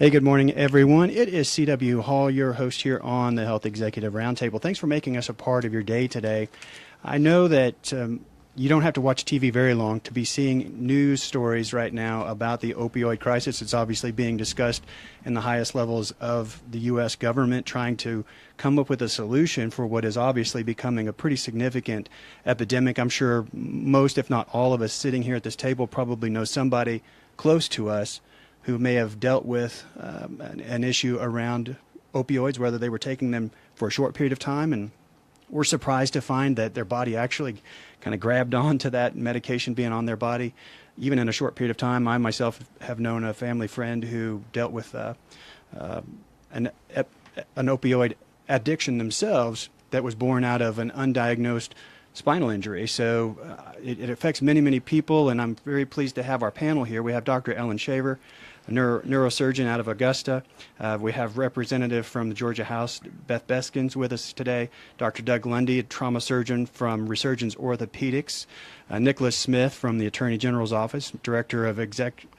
Hey, good morning, everyone. It is C.W. Hall, your host here on the Health Executive Roundtable. Thanks for making us a part of your day today. I know that you don't have to watch TV very long to be seeing news stories right now about the opioid crisis. It's obviously being discussed in the highest levels of the U.S. government, trying to come up with a solution for what is obviously becoming a pretty significant epidemic. I'm sure most, if not all of us sitting here at this table probably know somebody close to us who may have dealt with an issue around opioids, whether they were taking them for a short period of time and were surprised to find that their body actually kind of grabbed on to that medication being on their body, even in a short period of time. I myself have known a family friend who dealt with an opioid addiction themselves that was born out of an undiagnosed spinal injury. So it affects many, many people, and I'm very pleased to have our panel here. We have Dr. Ellen Shaver, a neurosurgeon out of Augusta. We have Representative from the Georgia House, Beth Beskin, with us today. Dr. Doug Lundy, a trauma surgeon from Resurgence Orthopedics. Nicholas Smith from the Attorney General's Office, Director of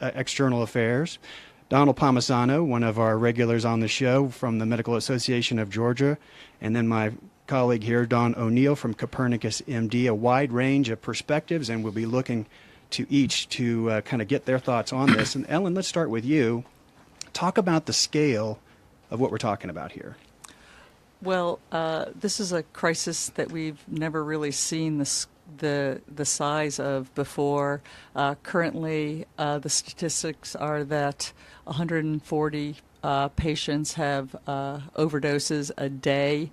External Affairs. Donald Palmisano, one of our regulars on the show from the Medical Association of Georgia. And then my colleague here, Don O'Neill from CopernicusMD, a wide range of perspectives, and we'll be looking to each to kind of get their thoughts on this. And Ellen, let's start with you. Talk about the scale of what we're talking about here. Well, this is a crisis that we've never really seen the size of before. Currently, the statistics are that 140 patients have overdoses a day.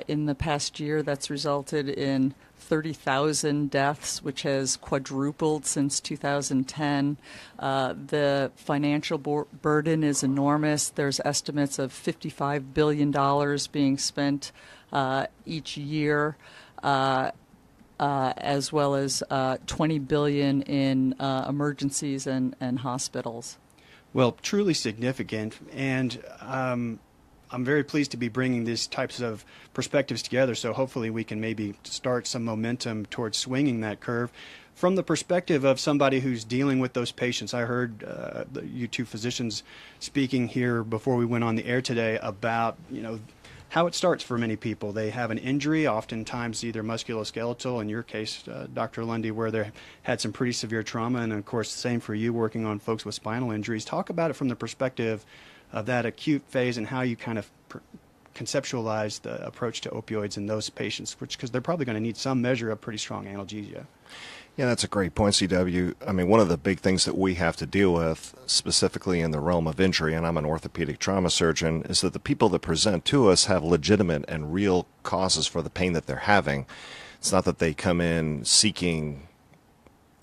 In the past year, that's resulted in 30,000 deaths, which has quadrupled since 2010. The financial burden is enormous. There's estimates of $55 billion being spent each year, as well as $20 billion in emergencies and hospitals. Well, truly significant, and I'm very pleased to be bringing these types of perspectives together, so hopefully we can maybe start some momentum towards swinging that curve. From the perspective of somebody who's dealing with those patients, I heard you two physicians speaking here before we went on the air today about, how it starts for many people. They have an injury, oftentimes either musculoskeletal, in your case, Dr. Lundy, where they had some pretty severe trauma, and of course, same for you working on folks with spinal injuries. Talk about it from the perspective of that acute phase and how you kind of conceptualize the approach to opioids in those patients, because they're probably going to need some measure of pretty strong analgesia. Yeah, that's a great point, CW. I mean, one of the big things that we have to deal with, specifically in the realm of injury, and I'm an orthopedic trauma surgeon, is that the people that present to us have legitimate and real causes for the pain that they're having. It's not that they come in seeking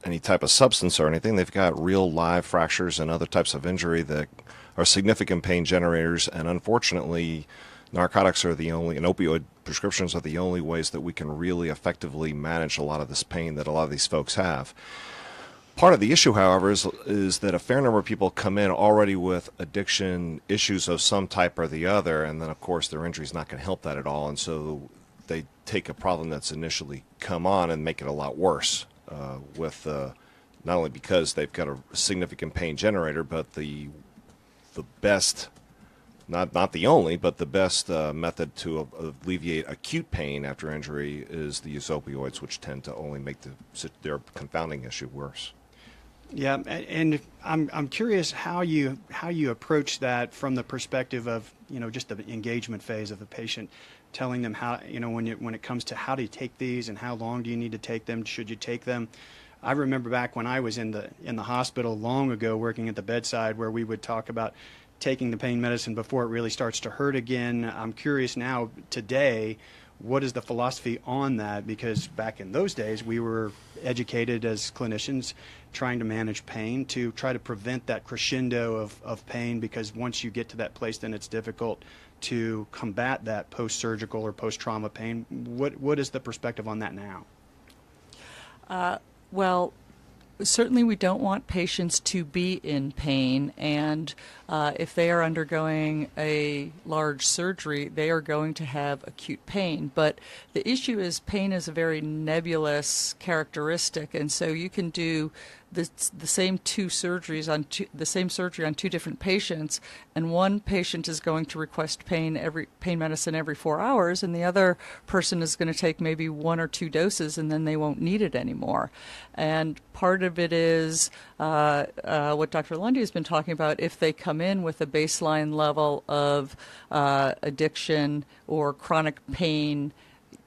any type of substance or anything. They've got real live fractures and other types of injury that are significant pain generators, and unfortunately, narcotics are the only, and opioid prescriptions are the only ways that we can really effectively manage a lot of this pain that a lot of these folks have. Part of the issue, however, is that a fair number of people come in already with addiction issues of some type or the other, and then, of course, their injury is not going to help that at all, and so they take a problem that's initially come on and make it a lot worse with not only because they've got a significant pain generator, but the best, not the only, but the best method to alleviate acute pain after injury is the use of opioids, which tend to only make their confounding issue worse. Yeah, and I'm curious how you approach that from the perspective of just the engagement phase of the patient, telling them how when it comes to how do you take these and how long do you need to take them, should you take them. I remember back when I was in the hospital long ago working at the bedside where we would talk about taking the pain medicine before it really starts to hurt again. I'm curious now, today, what is the philosophy on that? Because back in those days, we were educated as clinicians trying to manage pain to try to prevent that crescendo of pain, because once you get to that place, then it's difficult to combat that post-surgical or post-trauma pain. What is the perspective on that now? Well, certainly we don't want patients to be in pain, and if they are undergoing a large surgery, they are going to have acute pain. But the issue is pain is a very nebulous characteristic, and so you can do the same two surgeries on the same surgery on two different patients, and one patient is going to request pain medicine every 4 hours, and the other person is going to take maybe 1 or 2 doses, and then they won't need it anymore. And part of it is what Dr. Lundy has been talking about. If they come in with a baseline level of addiction or chronic pain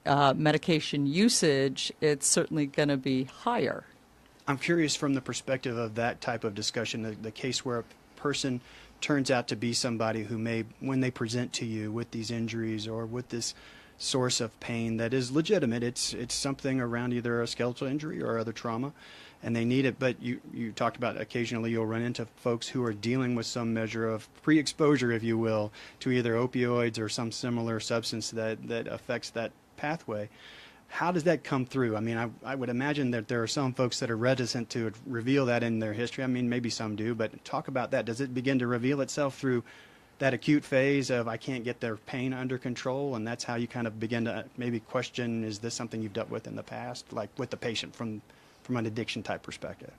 medication usage, it's certainly going to be higher. I'm curious from the perspective of that type of discussion, the case where a person turns out to be somebody who may, when they present to you with these injuries or with this source of pain that is legitimate, it's something around either a skeletal injury or other trauma, and they need it. But you talked about occasionally you'll run into folks who are dealing with some measure of pre-exposure, if you will, to either opioids or some similar substance that affects that pathway. How does that come through? I mean, I would imagine that there are some folks that are reticent to reveal that in their history. I mean, maybe some do, but talk about that. Does it begin to reveal itself through that acute phase of I can't get their pain under control, and that's how you kind of begin to maybe question, is this something you've dealt with in the past, like with the patient from an addiction type perspective?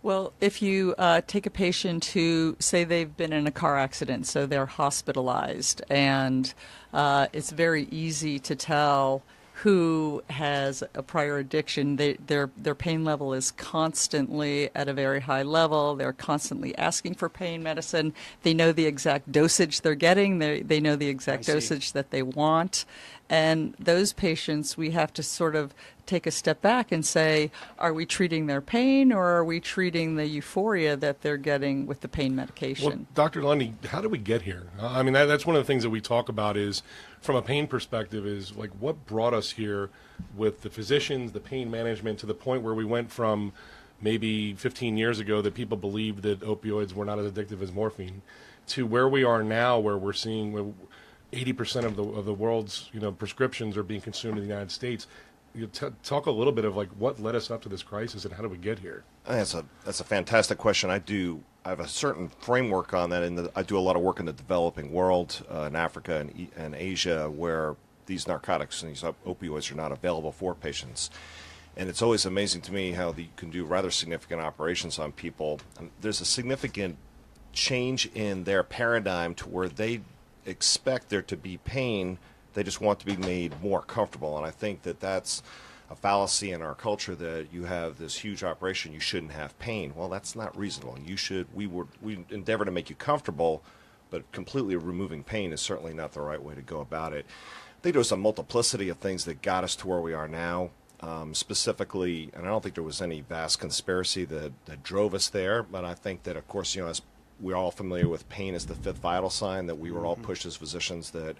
Well, if you take a patient who, say they've been in a car accident, so they're hospitalized, and it's very easy to tell who has a prior addiction. Their pain level is constantly at a very high level. They're constantly asking for pain medicine. They know the exact dosage they're getting. They know the exact dosage that they want. And those patients, we have to sort of take a step back and say, are we treating their pain, or are we treating the euphoria that they're getting with the pain medication? Well, Dr. Lundy, how did we get here? I mean, that's one of the things that we talk about is, from a pain perspective, is like what brought us here with the physicians, the pain management, to the point where we went from maybe 15 years ago that people believed that opioids were not as addictive as morphine, to where we are now, where we're seeing 80% of the world's prescriptions are being consumed in the United States. You talk a little bit of like what led us up to this crisis and how did we get here? That's a fantastic question. I have a certain framework on that. I do a lot of work in the developing world, in Africa and Asia, where these narcotics and these opioids are not available for patients. And it's always amazing to me how you can do rather significant operations on people. There's a significant change in their paradigm to where they expect there to be pain. They just want to be made more comfortable. And I think that that's a fallacy in our culture, that you have this huge operation, you shouldn't have pain. Well, that's not reasonable. We endeavor to make you comfortable, but completely removing pain is certainly not the right way to go about it. I think there was a multiplicity of things that got us to where we are now. Specifically, and I don't think there was any vast conspiracy that drove us there, but I think that, of course, as we're all familiar with pain as the fifth vital sign, that we were all pushed as physicians that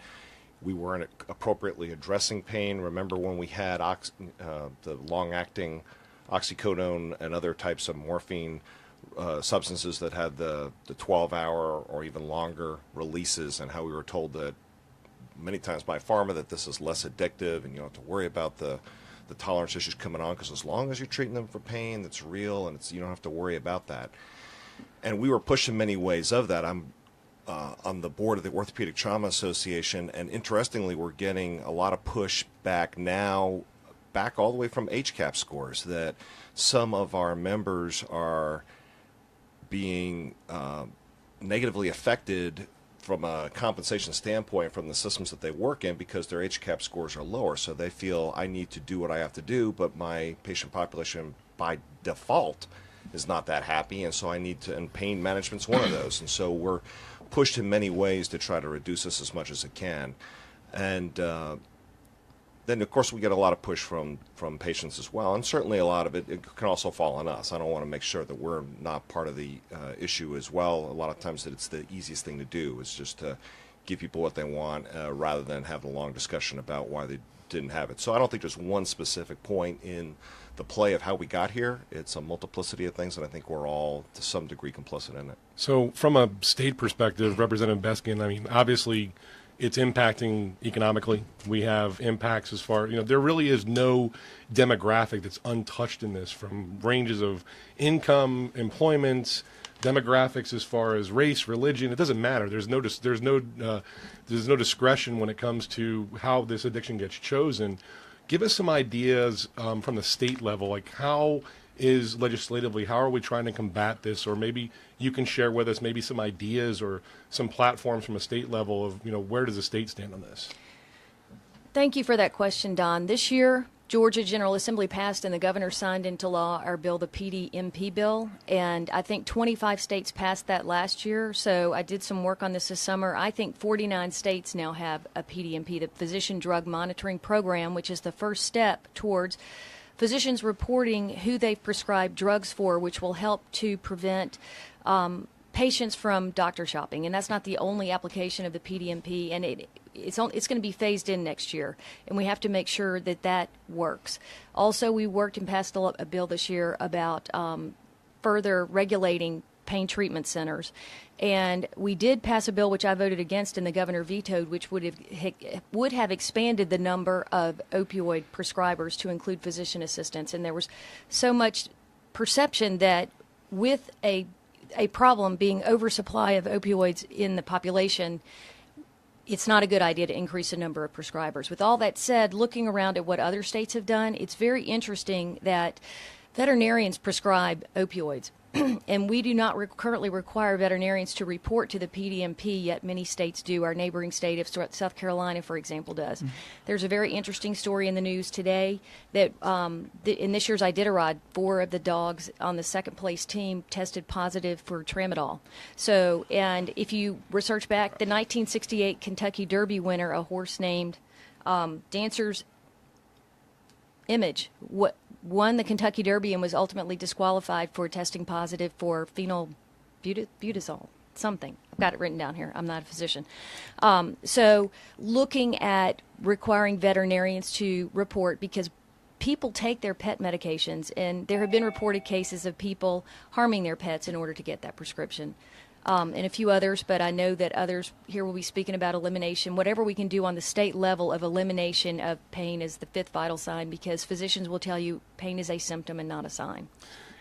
we weren't appropriately addressing pain. Remember when we had the long-acting oxycodone and other types of morphine substances that had the 12-hour or even longer releases, and how we were told that many times by pharma that this is less addictive and you don't have to worry about the tolerance issues coming on, because as long as you're treating them for pain that's real, and you don't have to worry about that. And we were pushed in many ways of that. I'm on the board of the Orthopedic Trauma Association, and interestingly, we're getting a lot of pushback now, back all the way from HCAP scores, that some of our members are being negatively affected from a compensation standpoint from the systems that they work in, because their HCAP scores are lower. So they feel, I need to do what I have to do, but my patient population by default is not that happy, and so I need to, and pain management's one of those. And so we're pushed in many ways to try to reduce this as much as it can. And then, of course, we get a lot of push from patients as well, and certainly a lot of it can also fall on us. I don't want to make sure that we're not part of the issue as well. A lot of times that it's the easiest thing to do is just to give people what they want, rather than have a long discussion about why they didn't have it. So I don't think there's one specific point in the play of how we got here. It's a multiplicity of things, and I think we're all to some degree complicit in it. So from a state perspective, Representative Beskin, I mean, obviously it's impacting economically. We have impacts as far, there really is no demographic that's untouched in this, from ranges of income, employment, demographics as far as race, religion. It doesn't matter. There's no discretion when it comes to how this addiction gets chosen. Give us some ideas from the state level, like how is legislatively? How are we trying to combat this? Or maybe you can share with us maybe some ideas or some platforms from a state level of, where does the state stand on this? Thank you for that question, Don. This year, Georgia General Assembly passed and the governor signed into law our bill, the PDMP bill, and I think 25 states passed that last year, so I did some work on this summer. I think 49 states now have a PDMP, the Physician Drug Monitoring Program, which is the first step towards physicians reporting who they've prescribed drugs for, which will help to prevent patients from doctor shopping. And that's not the only application of the PDMP, and it's going to be phased in next year, and we have to make sure that that works. Also, we worked and passed a bill this year about further regulating pain treatment centers. And we did pass a bill, which I voted against and the governor vetoed, which would have expanded the number of opioid prescribers to include physician assistants. And there was so much perception that with a problem being oversupply of opioids in the population, it's not a good idea to increase the number of prescribers. With all that said, looking around at what other states have done, it's very interesting that veterinarians prescribe opioids. And we do not currently require veterinarians to report to the PDMP, yet many states do. Our neighboring state of South Carolina, for example, does. Mm-hmm. There's a very interesting story in the news today that in this year's Iditarod, 4 of the dogs on the second place team tested positive for tramadol. So, and if you research back, the 1968 Kentucky Derby winner, a horse named Dancer's Image, won the Kentucky Derby and was ultimately disqualified for testing positive for phenylbutazol, something. I've got it written down here. I'm not a physician. So looking at requiring veterinarians to report, because people take their pet medications, and there have been reported cases of people harming their pets in order to get that prescription. And a few others, but I know that others here will be speaking about elimination. Whatever we can do on the state level of elimination of pain is the 5th vital sign, because physicians will tell you pain is a symptom and not a sign.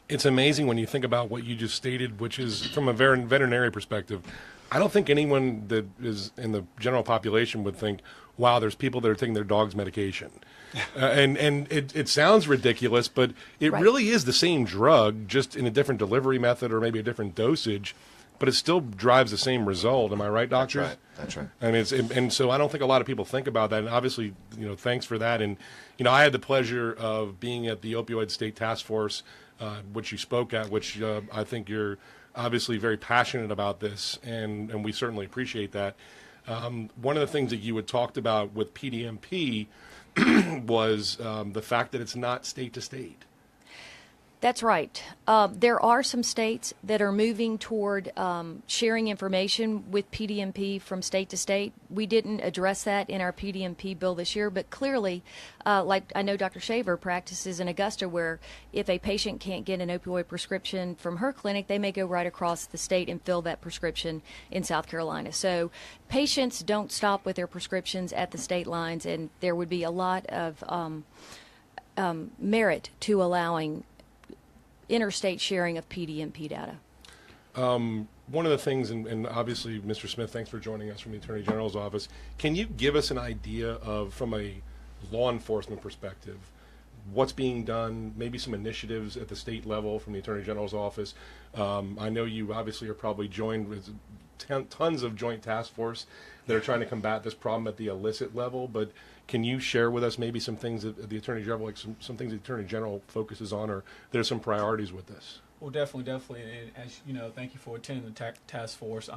It's amazing when you think about what you just stated, which is from a veterinary perspective. I don't think anyone that is in the general population would think, wow, there's people that are taking their dog's medication. And it sounds ridiculous, but it really is the same drug, just in a different delivery method or maybe a different dosage. But it still drives the same result. Am I right, doctors? That's right. I mean, and so I don't think a lot of people think about that. And obviously, thanks for that. And I had the pleasure of being at the Opioid State Task Force, which you spoke at, which I think you're obviously very passionate about this, and we certainly appreciate that. One of the things that you had talked about with PDMP was the fact that it's not state to state. That's right. There are some states that are moving toward sharing information with PDMP from state to state. We didn't address that in our PDMP bill this year, but clearly, like I know Dr. Shaver practices in Augusta, where if a patient can't get an opioid prescription from her clinic, they may go right across the state and fill that prescription in South Carolina. So patients don't stop with their prescriptions at the state lines, and there would be a lot of merit to allowing interstate sharing of PDMP data. One of the things, and obviously, Mr. Smith, thanks for joining us from the Attorney General's office. Can you give us an idea of, from a law enforcement perspective, what's being done, maybe some initiatives at the state level from the Attorney General's office? I know you obviously are probably joined with tons of joint task force that are trying to combat this problem at the illicit level, but can you share with us maybe some things that the Attorney General, like some things the Attorney General focuses on, or there's some priorities with this? Well, definitely. And as you know, thank you for attending the task force.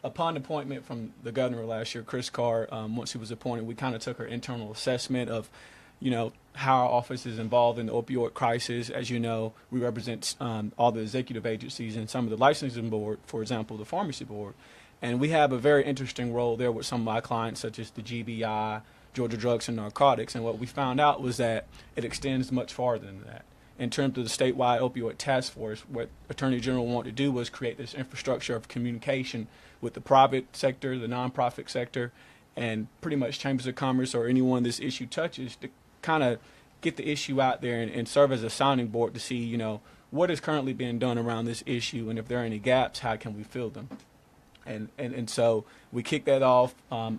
Upon appointment from the governor last year, Chris Carr, once he was appointed, we kind of took our internal assessment of, how our office is involved in the opioid crisis. As you know, we represent all the executive agencies and some of the licensing board, for example, the pharmacy board. And we have a very interesting role there with some of my clients, such as the GBI, Georgia Drugs and Narcotics. And what we found out was that it extends much farther than that. In terms of the statewide opioid task force, what Attorney General wanted to do was create this infrastructure of communication with the private sector, the nonprofit sector, and pretty much chambers of commerce or anyone this issue touches to kind of get the issue out there and serve as a sounding board to see, what is currently being done around this issue, and if there are any gaps, how can we fill them? And so we kicked that off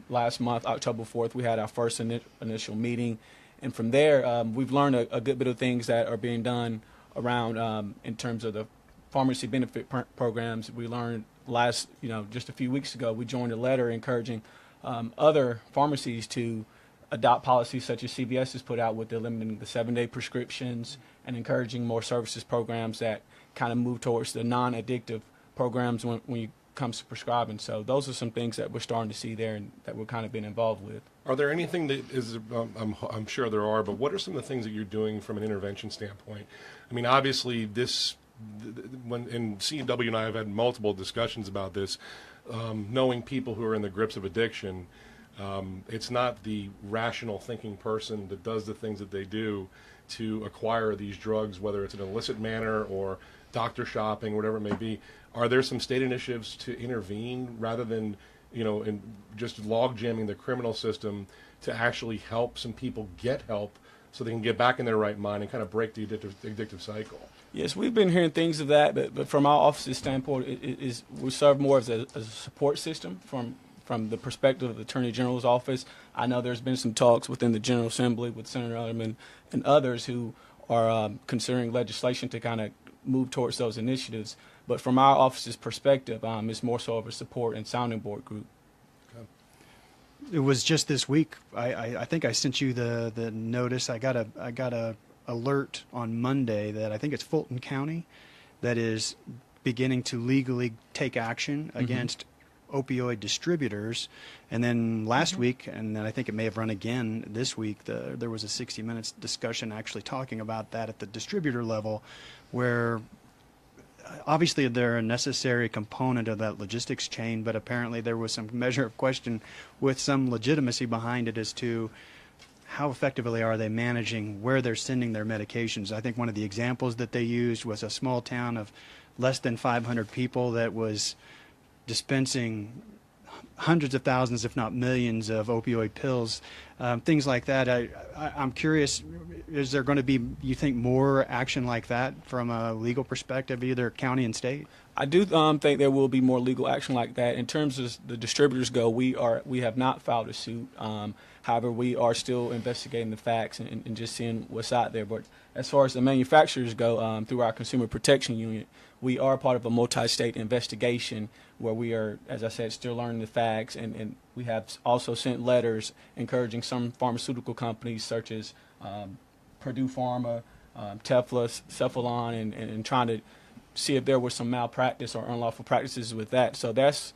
last month, October 4th. We had our first initial meeting. And from there, we've learned a good bit of things that are being done around in terms of the pharmacy benefit programs. We learned just a few weeks ago, we joined a letter encouraging other pharmacies to adopt policies such as CVS has put out with eliminating the 7-day prescriptions and encouraging more services programs that kind of move towards the non-addictive programs when it comes to prescribing. So those are some things that we're starting to see there and that we're kind of been involved with. Are there anything that is, I'm sure there are, but what are some of the things that you're doing from an intervention standpoint? I mean, obviously when CW and I have had multiple discussions about this, knowing people who are in the grips of addiction, it's not the rational thinking person that does the things that they do to acquire these drugs, whether it's in an illicit manner or doctor shopping, whatever it may be. Are there some state initiatives to intervene rather than, in just log jamming the criminal system to actually help some people get help so they can get back in their right mind and kind of break the addictive cycle? Yes, we've been hearing things of that, but from our office's standpoint, we serve more as a support system from the perspective of the Attorney General's office. I know there's been some talks within the General Assembly with Senator Ellerman and others who are considering legislation to kind of move towards those initiatives. But from our office's perspective, it's more so of a support and sounding board group. It was just this week. I think I sent you the notice. I got a alert on Monday that I think it's Fulton County that is beginning to legally take action against opioid distributors. And then last week, and then I think it may have run again this week, there was a 60 Minutes discussion actually talking about that at the distributor level, where obviously they're a necessary component of that logistics chain, but apparently there was some measure of question with some legitimacy behind it as to how effectively are they managing where they're sending their medications. I think one of the examples that they used was a small town of less than 500 people that was dispensing hundreds of thousands, if not millions, of opioid pills, things like that. I'm curious, is there going to be, you think, more action like that from a legal perspective, either county and state? I do think there will be more legal action like that. In terms of the distributors go, we have not filed a suit. However, we are still investigating the facts and just seeing what's out there. But as far as the manufacturers go, through our Consumer Protection Unit, we are part of a multi-state investigation where we are, as I said, still learning the facts. And we have also sent letters encouraging some pharmaceutical companies such as Purdue Pharma, Tefla, Cephalon, and trying to see if there was some malpractice or unlawful practices with that. So that's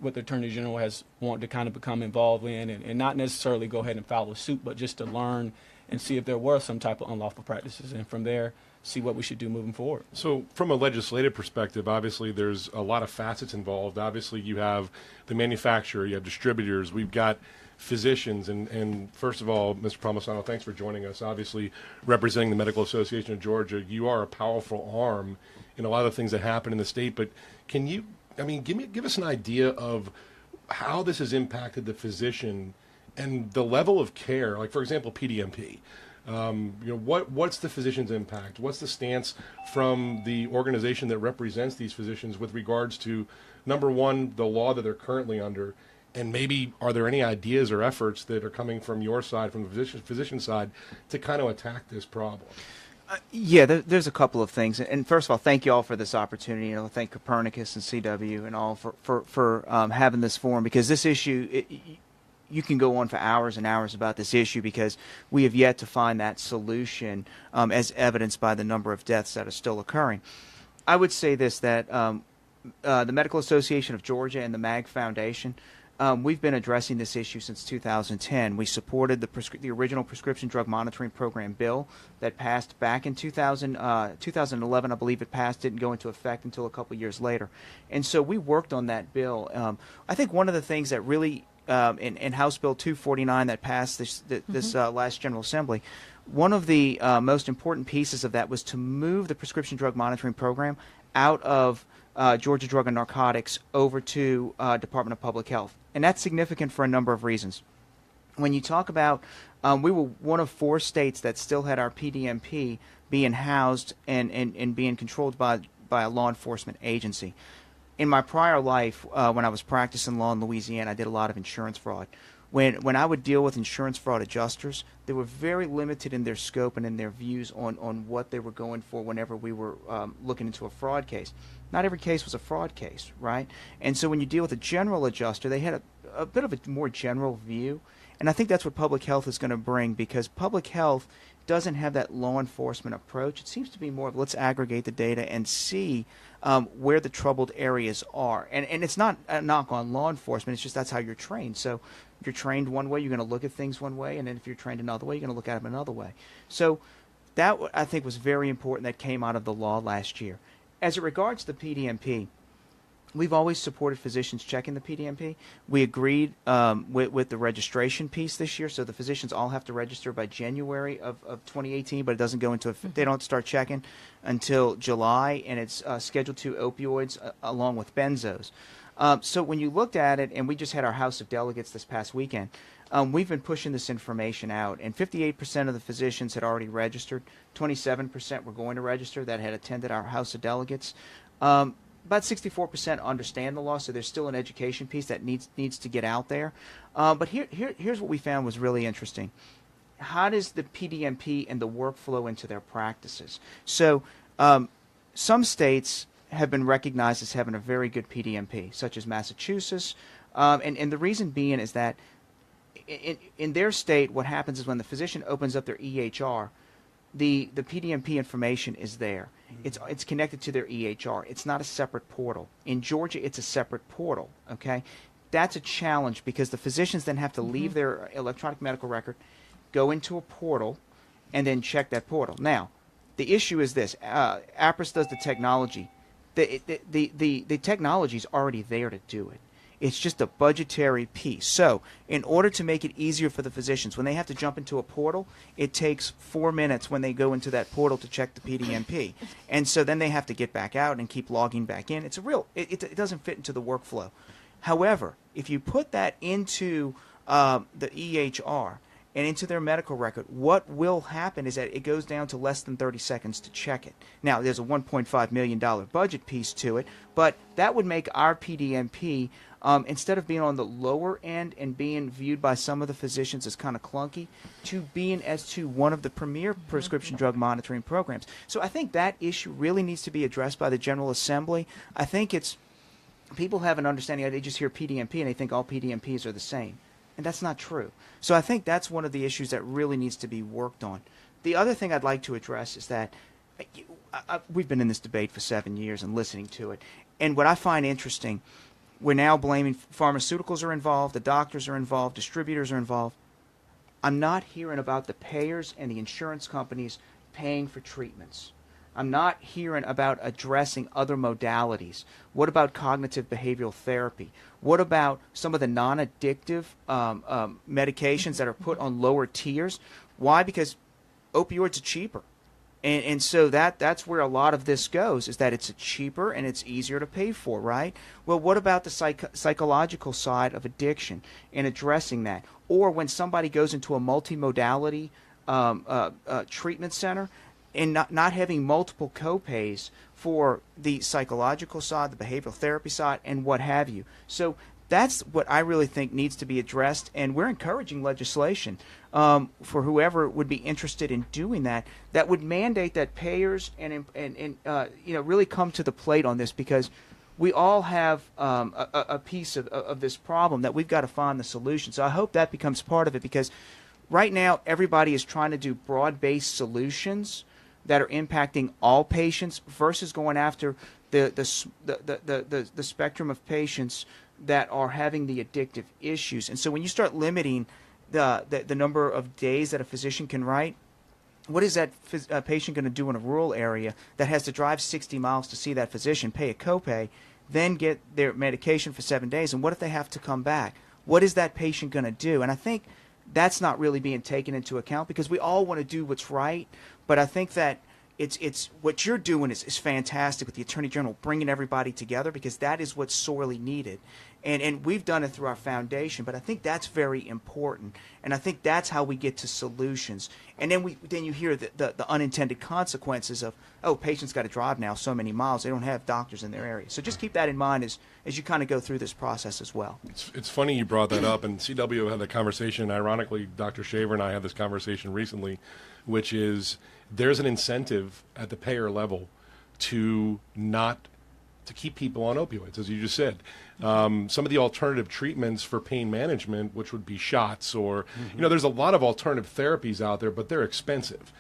what the Attorney General has wanted to kind of become involved in, and not necessarily go ahead and file a suit, but just to learn and see if there were some type of unlawful practices, and from there see what we should do moving forward. So from a legislative perspective, obviously there's a lot of facets involved. Obviously you have the manufacturer, you have distributors, we've got physicians, and first of all, Mr. Palmisano, thanks for joining us. Obviously, representing the Medical Association of Georgia, you are a powerful arm in a lot of things that happen in the state, but can you, give us an idea of how this has impacted the physician and the level of care, like, for example, PDMP. What's the physician's impact? What's the stance from the organization that represents these physicians with regards to, number one, the law that they're currently under, and maybe are there any ideas or efforts that are coming from your side, from the physician side, to kind of attack this problem? There's a couple of things. And first of all, thank you all for this opportunity. Thank Copernicus and CW and all for having this forum, because this issue, you can go on for hours and hours about this issue because we have yet to find that solution, as evidenced by the number of deaths that are still occurring. I would say this, that the Medical Association of Georgia and the MAG Foundation, we've been addressing this issue since 2010. We supported the original Prescription Drug Monitoring Program bill that passed back in 2011, I believe it passed, didn't go into effect until a couple years later. And so we worked on that bill. I think one of the things that really, in House Bill 249 that passed this last General Assembly, one of the most important pieces of that was to move the Prescription Drug Monitoring Program out of Georgia Drug and Narcotics over to Department of Public Health. And that's significant for a number of reasons. When you talk about, we were one of 4 states that still had our PDMP being housed and being controlled by a law enforcement agency. In my prior life, when I was practicing law in Louisiana, I did a lot of insurance fraud. When I would deal with insurance fraud adjusters, they were very limited in their scope and in their views on what they were going for whenever we were looking into a fraud case. Not every case was a fraud case, right? And so when you deal with a general adjuster, they had a bit of a more general view. And I think that's what public health is going to bring, because public health doesn't have that law enforcement approach. It seems to be more of let's aggregate the data and see where the troubled areas are. And it's not a knock on law enforcement. It's just that's how you're trained. So if you're trained one way, you're going to look at things one way. And then if you're trained another way, you're going to look at them another way. So that, I think, was very important that came out of the law last year. As it regards the PDMP, we've always supported physicians checking the PDMP. We agreed with the registration piece this year, so the physicians all have to register by January of 2018, but it doesn't go into they don't start checking until July, and it's scheduled to opioids along with benzos. So when you looked at it, and we just had our House of Delegates this past weekend, we've been pushing this information out, and 58% of the physicians had already registered. 27% were going to register that had attended our House of Delegates. About 64% understand the law, so there's still an education piece that needs to get out there. But here's what we found was really interesting. How does the PDMP and the workflow into their practices? So some states have been recognized as having a very good PDMP, such as Massachusetts. And the reason being is that in their state, what happens is when the physician opens up their EHR, the PDMP information is there. It's connected to their EHR. It's not a separate portal. In Georgia, it's a separate portal, okay? That's a challenge because the physicians then have to leave their electronic medical record, go into a portal, and then check that portal. Now, the issue is this. APRIS does the technology. The technology is already there to do it. It's just a budgetary piece. So in order to make it easier for the physicians, when they have to jump into a portal, it takes 4 minutes when they go into that portal to check the PDMP. And so then they have to get back out and keep logging back in. It's it doesn't fit into the workflow. However, if you put that into the EHR and into their medical record, what will happen is that it goes down to less than 30 seconds to check it. Now, there's a $1.5 million budget piece to it, but that would make our PDMP, instead of being on the lower end and being viewed by some of the physicians as kind of clunky, to being as to one of the premier prescription drug monitoring programs. So I think that issue really needs to be addressed by the General Assembly. I think it's, people have an understanding, they just hear PDMP and they think all PDMPs are the same. And that's not true. So I think that's one of the issues that really needs to be worked on. The other thing I'd like to address is that we've been in this debate for 7 years and listening to it. And what I find interesting, we're now blaming pharmaceuticals are involved, the doctors are involved, distributors are involved. I'm not hearing about the payers and the insurance companies paying for treatments. I'm not hearing about addressing other modalities. What about cognitive behavioral therapy? What about some of the non-addictive medications that are put on lower tiers? Why? Because opioids are cheaper. And so that's where a lot of this goes, is that it's cheaper and it's easier to pay for, right? Well, what about the psychological side of addiction and addressing that? Or when somebody goes into a multimodality treatment center, and not having multiple co-pays for the psychological side, the behavioral therapy side, and what have you. So that's what I really think needs to be addressed, and we're encouraging legislation for whoever would be interested in doing that, that would mandate that payers and really come to the plate on this, because we all have a piece of this problem that we've got to find the solution. So I hope that becomes part of it, because right now everybody is trying to do broad-based solutions that are impacting all patients versus going after the spectrum of patients that are having the addictive issues. And so when you start limiting the number of days that a physician can write, what is that patient going to do in a rural area that has to drive 60 miles to see that physician, pay a copay, then get their medication for 7 days? And what if they have to come back? What is that patient going to do? And I think that's not really being taken into account, because we all want to do what's right. But I think that it's what you're doing is fantastic with the Attorney General, bringing everybody together, because that is what's sorely needed. And we've done it through our foundation, but I think that's very important, and I think that's how we get to solutions. And then you hear the unintended consequences of, oh, patients got to drive now so many miles, they don't have doctors in their area. So just keep that in mind as you kind of go through this process as well. It's funny you brought that up, and CW had that conversation. Ironically, Dr. Shaver and I had this conversation recently, which is there's an incentive at the payer level to keep people on opioids, as you just said. Some of the alternative treatments for pain management, which would be shots or, there's a lot of alternative therapies out there, but they're expensive.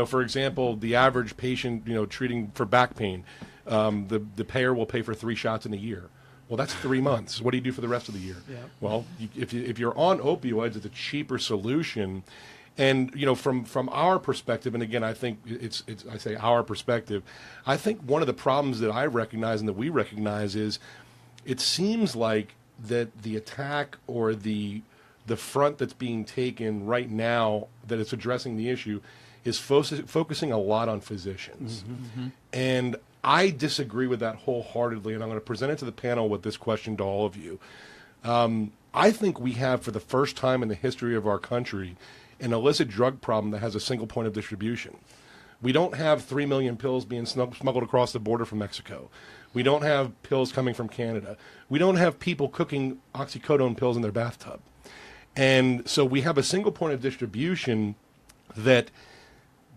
For example, the average patient, treating for back pain, the payer will pay for 3 shots in a year. Well, that's 3 months. What do you do for the rest of the year? Yeah. Well, if you're on opioids, it's a cheaper solution. And from our perspective, and again, I think I say our perspective, I think one of the problems that I recognize and that we recognize is it seems like that the attack or the front that's being taken right now that it's addressing the issue is focusing a lot on physicians. Mm-hmm. And I disagree with that wholeheartedly, and I'm going to present it to the panel with this question to all of you. I think we have, for the first time in the history of our country, an illicit drug problem that has a single point of distribution. We don't have 3 million pills being smuggled across the border from Mexico. We don't have pills coming from Canada. We don't have people cooking oxycodone pills in their bathtub. And so we have a single point of distribution that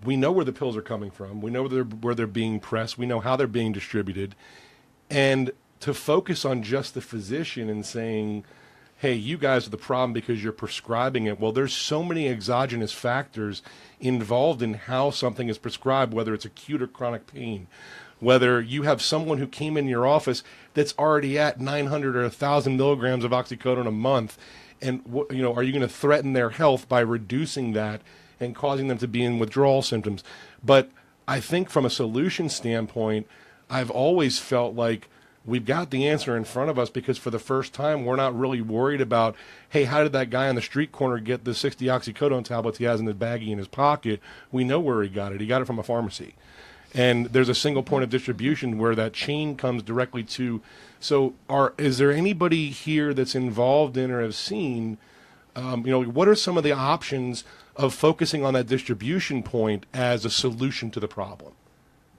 we know where the pills are coming from. We know where they're being pressed. We know how they're being distributed. And to focus on just the physician and saying, hey, you guys are the problem because you're prescribing it. Well, there's so many exogenous factors involved in how something is prescribed, whether it's acute or chronic pain, whether you have someone who came in your office that's already at 900 or 1,000 milligrams of oxycodone a month, and are you going to threaten their health by reducing that and causing them to be in withdrawal symptoms? But I think from a solution standpoint, I've always felt like we've got the answer in front of us, because for the first time, we're not really worried about, hey, how did that guy on the street corner get the 60 oxycodone tablets he has in his baggie in his pocket? We know where he got it. He got it from a pharmacy. And there's a single point of distribution where that chain comes directly to. So is there anybody here that's involved in or have seen, what are some of the options of focusing on that distribution point as a solution to the problem?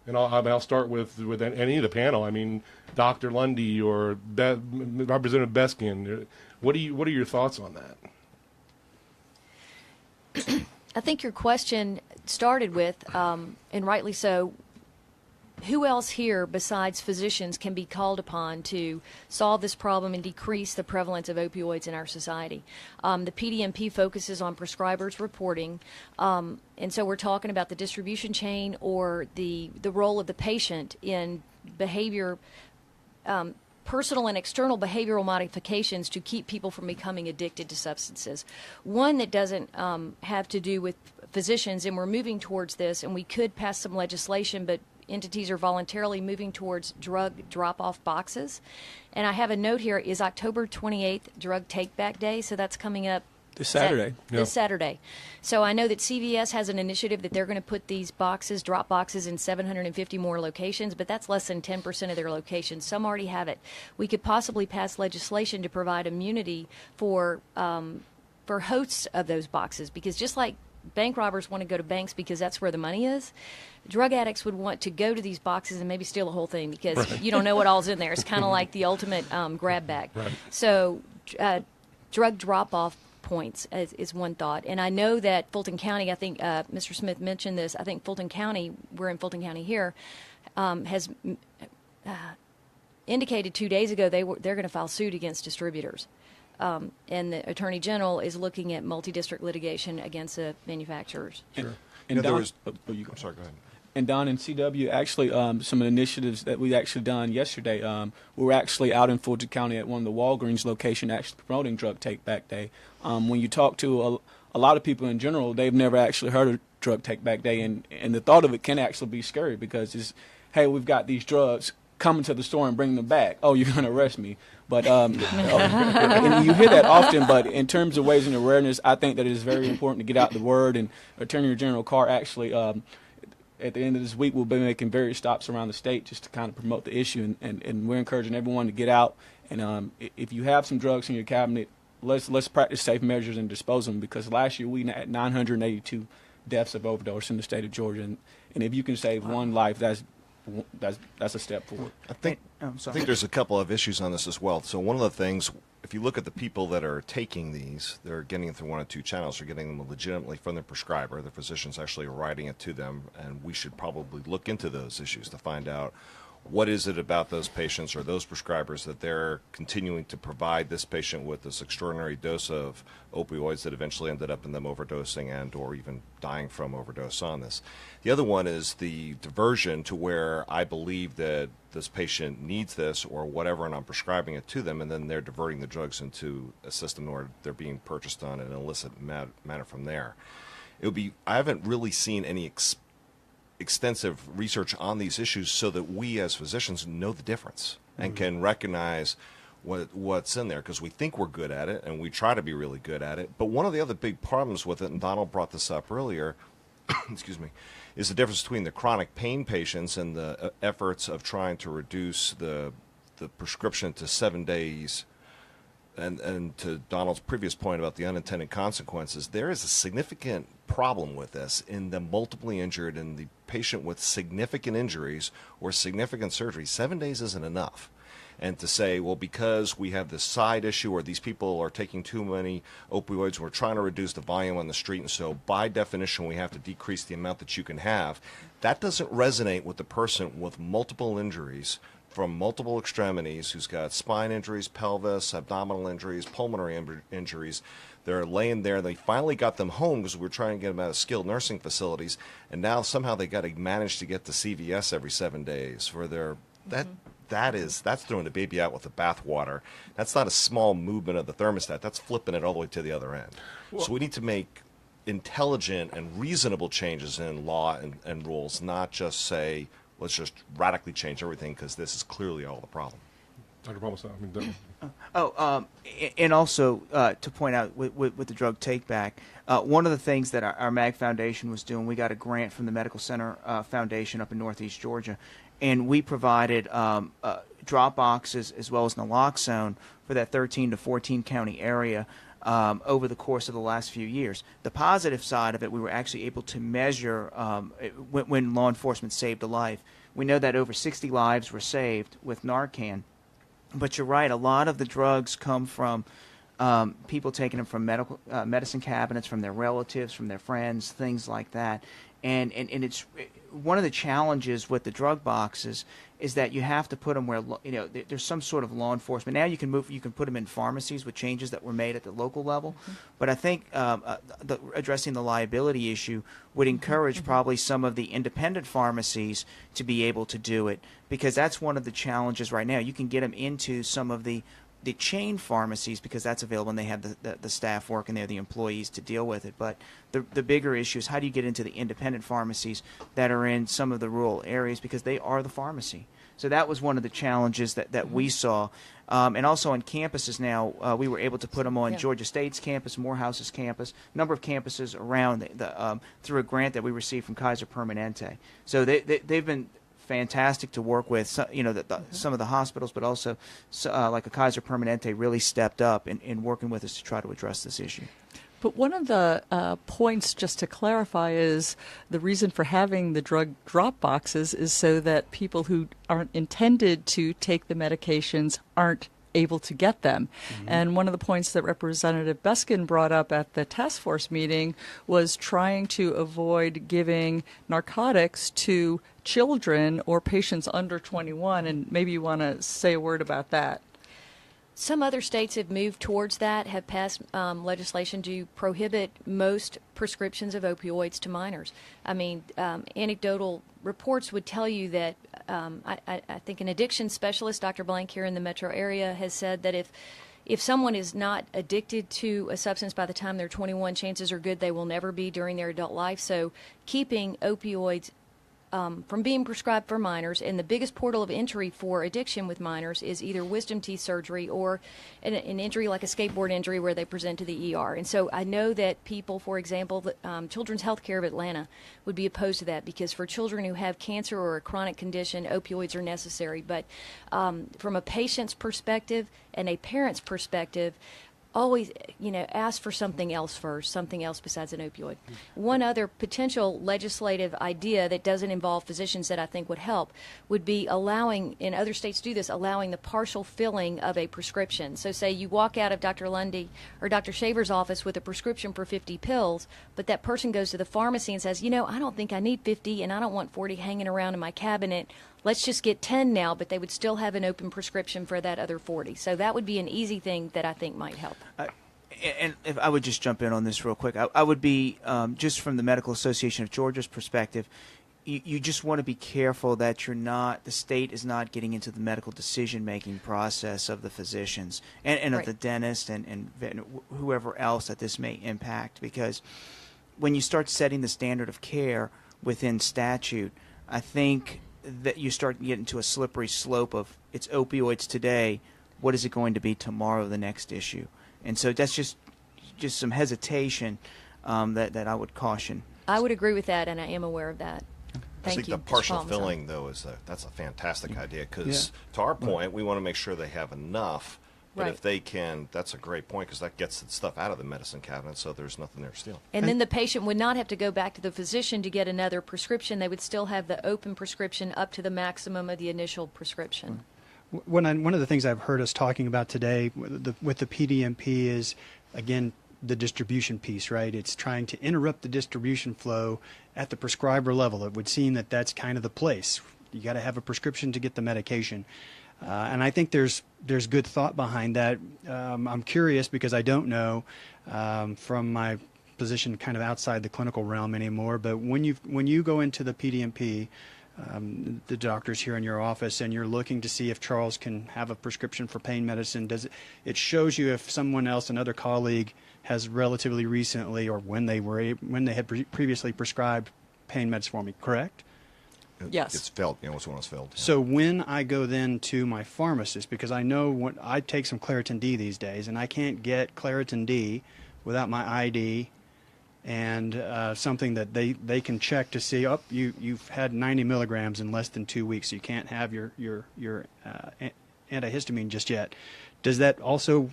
And I'll start with any of the panel. I mean, Dr. Lundy or Representative Beskin. What are your thoughts on that? I think your question started with, and rightly so, who else here besides physicians can be called upon to solve this problem and decrease the prevalence of opioids in our society? The PDMP focuses on prescribers reporting, and so we're talking about the distribution chain or the role of the patient in behavior, personal and external behavioral modifications to keep people from becoming addicted to substances. One that doesn't have to do with physicians, and we're moving towards this, and we could pass some legislation, but entities are voluntarily moving towards drug drop-off boxes. And I have a note here, is October 28th Drug Take-Back Day, so that's coming up this Saturday. This Saturday. So I know that CVS has an initiative that they're going to put these boxes, drop boxes, in 750 more locations, but that's less than 10% of their locations. Some already have it. We could possibly pass legislation to provide immunity for hosts of those boxes, because just like bank robbers want to go to banks because that's where the money is, drug addicts would want to go to these boxes and maybe steal the whole thing, because you don't know what all's in there. It's kind of like the ultimate grab bag. Right. So drug drop-off points is one thought. And I know that Fulton County, I think Mr. Smith mentioned this, I think Fulton County, we're in Fulton County here, has indicated 2 days ago they're going to file suit against distributors. And the Attorney General is looking at multi-district litigation against the manufacturers. Sure. And Don, I'm sorry, go ahead. And Don and CW, actually, some initiatives that we actually done yesterday, we were actually out in Fulton County at one of the Walgreens location actually promoting Drug Take Back Day. When you talk to a lot of people in general, they've never actually heard of Drug Take Back Day, and the thought of it can actually be scary, because it's, hey, we've got these drugs, come into the store and bring them back. Oh, you're going to arrest me. But and you hear that often, but in terms of raising awareness, I think that it is very important to get out the word. And Attorney General Carr actually at the end of this week, we'll be making various stops around the state just to kind of promote the issue, and we're encouraging everyone to get out. And if you have some drugs in your cabinet, let's practice safe measures and dispose of them, because last year we had 982 deaths of overdose in the state of Georgia, and if you can save one life, that's a step forward. I think there's a couple of issues on this as well. So one of the things, if you look at the people that are taking these, they're getting it through one of two channels. They're getting them legitimately from their prescriber. The physician's actually writing it to them, and we should probably look into those issues to find out what is it about those patients or those prescribers that they're continuing to provide this patient with this extraordinary dose of opioids that eventually ended up in them overdosing and or even dying from overdose on this. The other one is the diversion to where I believe that this patient needs this or whatever, and I'm prescribing it to them, and then they're diverting the drugs into a system where they're being purchased on an illicit manner from there. I haven't really seen any extensive research on these issues so that we as physicians know the difference and can recognize what's in there, because we think we're good at it and we try to be really good at it. But one of the other big problems with it, and Donald brought this up earlier, excuse me, is the difference between the chronic pain patients and the efforts of trying to reduce the prescription to 7 days. And to Donald's previous point about the unintended consequences, there is a significant problem with this in the multiply injured and the patient with significant injuries or significant surgery. 7 days isn't enough. And to say, well, because we have this side issue or these people are taking too many opioids, we're trying to reduce the volume on the street, and so by definition we have to decrease the amount that you can have, that doesn't resonate with the person with multiple injuries from multiple extremities, who's got spine injuries, pelvis, abdominal injuries, pulmonary injuries. They're laying there. They finally got them home because we were trying to get them out of skilled nursing facilities, and now somehow they got to manage to get to CVS every 7 days for their that's throwing the baby out with the bathwater. That's not a small movement of the thermostat. That's flipping it all the way to the other end. Well, so we need to make intelligent and reasonable changes in law and rules, not just say, let's just radically change everything because this is clearly all the problem. Dr. Palmisano, and also to point out with the drug take back, one of the things that our MAG Foundation was doing, we got a grant from the Medical Center Foundation up in Northeast Georgia, and we provided drop boxes as well as naloxone for that 13 to 14 county area over the course of the last few years. The positive side of it, we were actually able to measure when law enforcement saved a life. We know that over 60 lives were saved with Narcan. But you're right, a lot of the drugs come from people taking them from medicine cabinets, from their relatives, from their friends, things like that. And it's one of the challenges with the drug boxes is that you have to put them where there's some sort of law enforcement. Now you can put them in pharmacies with changes that were made at the local level. Mm-hmm. But I think addressing the liability issue would encourage probably some of the independent pharmacies to be able to do it, because that's one of the challenges right now. You can get them into some of the chain pharmacies because that's available and they have the staff working there, the employees to deal with it. But the bigger issue is how do you get into the independent pharmacies that are in some of the rural areas, because they are the pharmacy. So that was one of the challenges that we saw. And also on campuses now, we were able to put them on Georgia State's campus, Morehouse's campus, number of campuses around through a grant that we received from Kaiser Permanente. So they've been fantastic to work with. So, some of the hospitals, but also like a Kaiser Permanente really stepped up in working with us to try to address this issue. But one of the points, just to clarify, is the reason for having the drug drop boxes is so that people who aren't intended to take the medications aren't able to get them. Mm-hmm. And one of the points that Representative Beskin brought up at the task force meeting was trying to avoid giving narcotics to children or patients under 21. And maybe you want to say a word about that. Some other states have moved towards that, have passed legislation to prohibit most prescriptions of opioids to minors. I mean, anecdotal reports would tell you that I think an addiction specialist, Dr. Blank here in the metro area, has said that if someone is not addicted to a substance by the time they're 21, chances are good they will never be during their adult life. So keeping opioids from being prescribed for minors, and the biggest portal of entry for addiction with minors is either wisdom teeth surgery or an injury like a skateboard injury where they present to the ER. And so I know that people, for example, Children's Healthcare of Atlanta would be opposed to that because for children who have cancer or a chronic condition, opioids are necessary. But from a patient's perspective and a parent's perspective, always, ask for something else first, something else besides an opioid. One other potential legislative idea that doesn't involve physicians that I think would help would be allowing, and other states do this, allowing the partial filling of a prescription. So say you walk out of Dr. Lundy or Dr. Shaver's office with a prescription for 50 pills, but that person goes to the pharmacy and says, I don't think I need 50 and I don't want 40 hanging around in my cabinet. Let's just get 10 now, but they would still have an open prescription for that other 40. So that would be an easy thing that I think might help. And if I would just jump in on this real quick, I would be, just from the Medical Association of Georgia's perspective, you just want to be careful that the state is not getting into the medical decision-making process of the physicians and of the dentist and whoever else that this may impact. Because when you start setting the standard of care within statute, I think that you start getting to a slippery slope of it's opioids today, what is it going to be tomorrow, the next issue? And so that's just some hesitation that I would caution. I would agree with that, and I am aware of that. I think you, the partial Mr. Palmisano. filling, though, that's a fantastic idea because, to our point, we want to make sure they have enough. But Right. if they can, that's a great point because that gets the stuff out of the medicine cabinet, so there's nothing there to steal. And then the patient would not have to go back to the physician to get another prescription. They would still have the open prescription up to the maximum of the initial prescription. One of the things I've heard us talking about today with the PDMP is, again, the distribution piece, right? It's trying to interrupt the distribution flow at the prescriber level. It would seem that that's kind of the place. You got to have a prescription to get the medication. And I think there's good thought behind that. I'm curious because I don't know from my position kind of outside the clinical realm anymore, but when you go into the PDMP, the doctors here in your office, and you're looking to see if Charles can have a prescription for pain medicine, it shows you if someone else, another colleague, has relatively recently or when they had previously prescribed pain meds for me, correct? Yes. It's filled. It's when it's filled. Yeah. So when I go then to my pharmacist, because I know I take some Claritin D these days, and I can't get Claritin D without my ID and something that they can check to see, you've had 90 milligrams in less than 2 weeks, so you can't have your antihistamine just yet. Does that also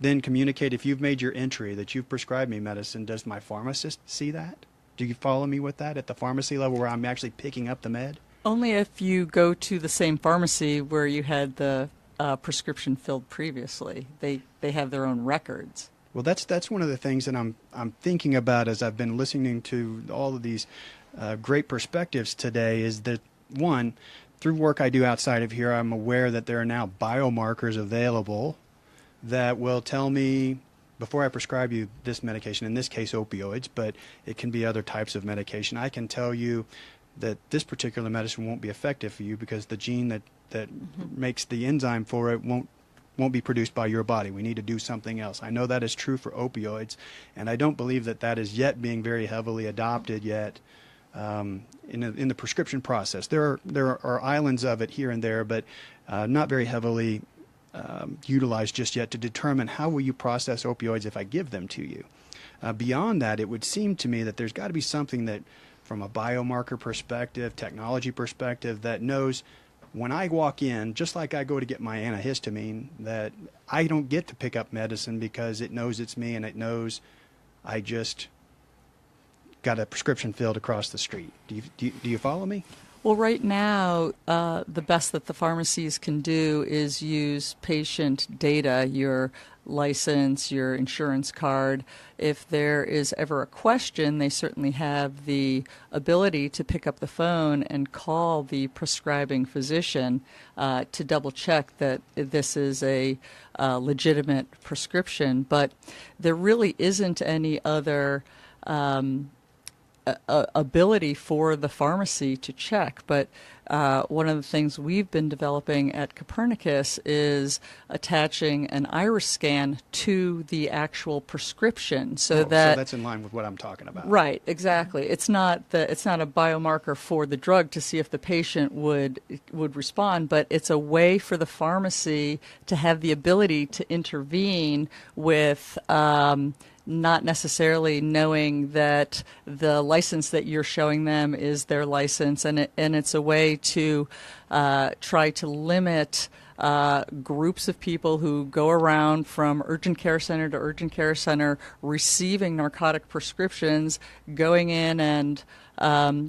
then communicate if you've made your entry that you've prescribed me medicine? Does my pharmacist see that? Do you follow me with that at the pharmacy level where I'm actually picking up the med? Only if you go to the same pharmacy where you had the prescription filled previously. They have their own records. Well, that's one of the things that I'm thinking about as I've been listening to all of these great perspectives today is that, one, through work I do outside of here, I'm aware that there are now biomarkers available that will tell me before I prescribe you this medication, in this case opioids, but it can be other types of medication, I can tell you that this particular medicine won't be effective for you because the gene that makes the enzyme for it won't be produced by your body. We need to do something else. I know that is true for opioids, and I don't believe that is yet being very heavily adopted yet in the prescription process. There are islands of it here and there, but not very heavily utilized just yet to determine how will you process opioids if I give them to you. Beyond that, it would seem to me that there's got to be something that, from a biomarker perspective, technology perspective, that knows when I walk in, just like I go to get my antihistamine, that I don't get to pick up medicine because it knows it's me and it knows I just got a prescription filled across the street. Do you follow me? Well, right now, the best that the pharmacies can do is use patient data, your license, your insurance card. If there is ever a question, they certainly have the ability to pick up the phone and call the prescribing physician to double check that this is a legitimate prescription. But there really isn't any other ability for the pharmacy to check. But one of the things we've been developing at Copernicus is attaching an iris scan to the actual prescription, so So that that's in line with what I'm talking about. right, exactly. It's not a biomarker for the drug to see if the patient would respond, but it's a way for the pharmacy to have the ability to intervene with not necessarily knowing that the license that you're showing them is their license, and it's a way to try to limit groups of people who go around from urgent care center to urgent care center receiving narcotic prescriptions, going in and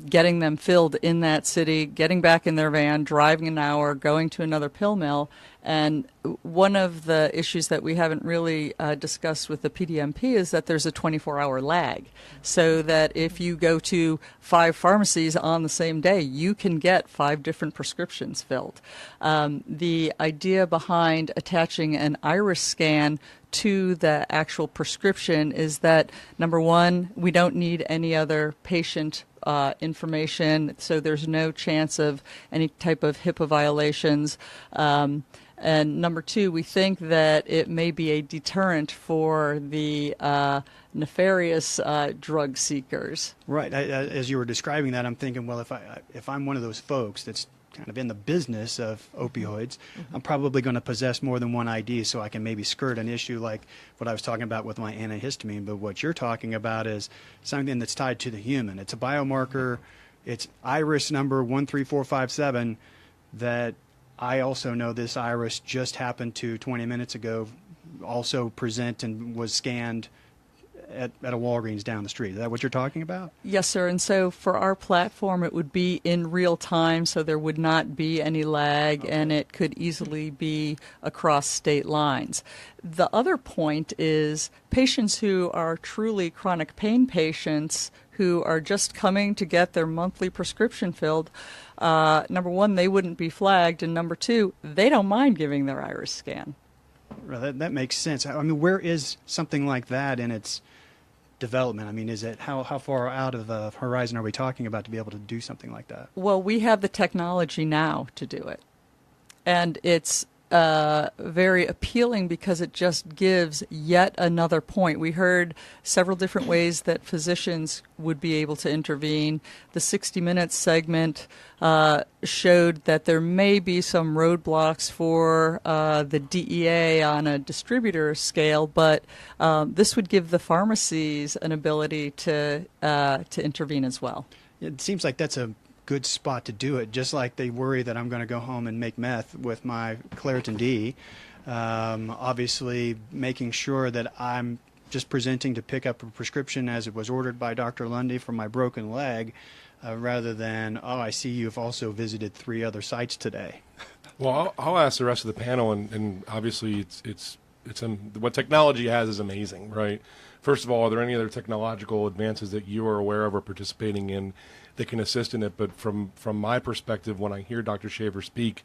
getting them filled in that city, getting back in their van, driving an hour, going to another pill mill. And one of the issues that we haven't really discussed with the PDMP is that there's a 24-hour lag, so that if you go to 5 pharmacies on the same day, you can get 5 different prescriptions filled. The idea behind attaching an iris scan to the actual prescription is that, number one, we don't need any other patient information, so there's no chance of any type of HIPAA violations. And number two, we think that it may be a deterrent for the nefarious drug seekers. Right. As you were describing that, I'm thinking, well, if I'm one of those folks that's kind of in the business of opioids, I'm probably going to possess more than one ID, so I can maybe skirt an issue like what I was talking about with my antihistamine. But what you're talking about is something that's tied to the human. It's a biomarker. It's iris number 13457 that I also know this iris just happened to 20 minutes ago also present and was scanned at a Walgreens down the street. Is that what you're talking about? Yes, sir. And so for our platform, it would be in real time, so there would not be any lag, and it could easily be across state lines. The other point is patients who are truly chronic pain patients who are just coming to get their monthly prescription filled, number one, they wouldn't be flagged, and number two, they don't mind giving their iris scan. Well, that makes sense. I mean, where is something like that in its development? I mean, is it how far out of the horizon are we talking about to be able to do something like that? Well, we have the technology now to do it, and it's very appealing because it just gives yet another point. We heard several different ways that physicians would be able to intervene. The 60 Minutes segment showed that there may be some roadblocks for the DEA on a distributor scale, but this would give the pharmacies an ability to intervene as well. It seems like that's a good spot to do it, just like they worry that I'm going to go home and make meth with my Claritin D. Obviously, making sure that I'm just presenting to pick up a prescription as it was ordered by Dr. Lundy for my broken leg, rather than, oh, I see you've also visited 3 other sites today. Well, I'll ask the rest of the panel, and obviously it's what technology has is amazing, right? First of all, are there any other technological advances that you are aware of or participating in that can assist in it? But from my perspective, when I hear Dr. Shaver speak,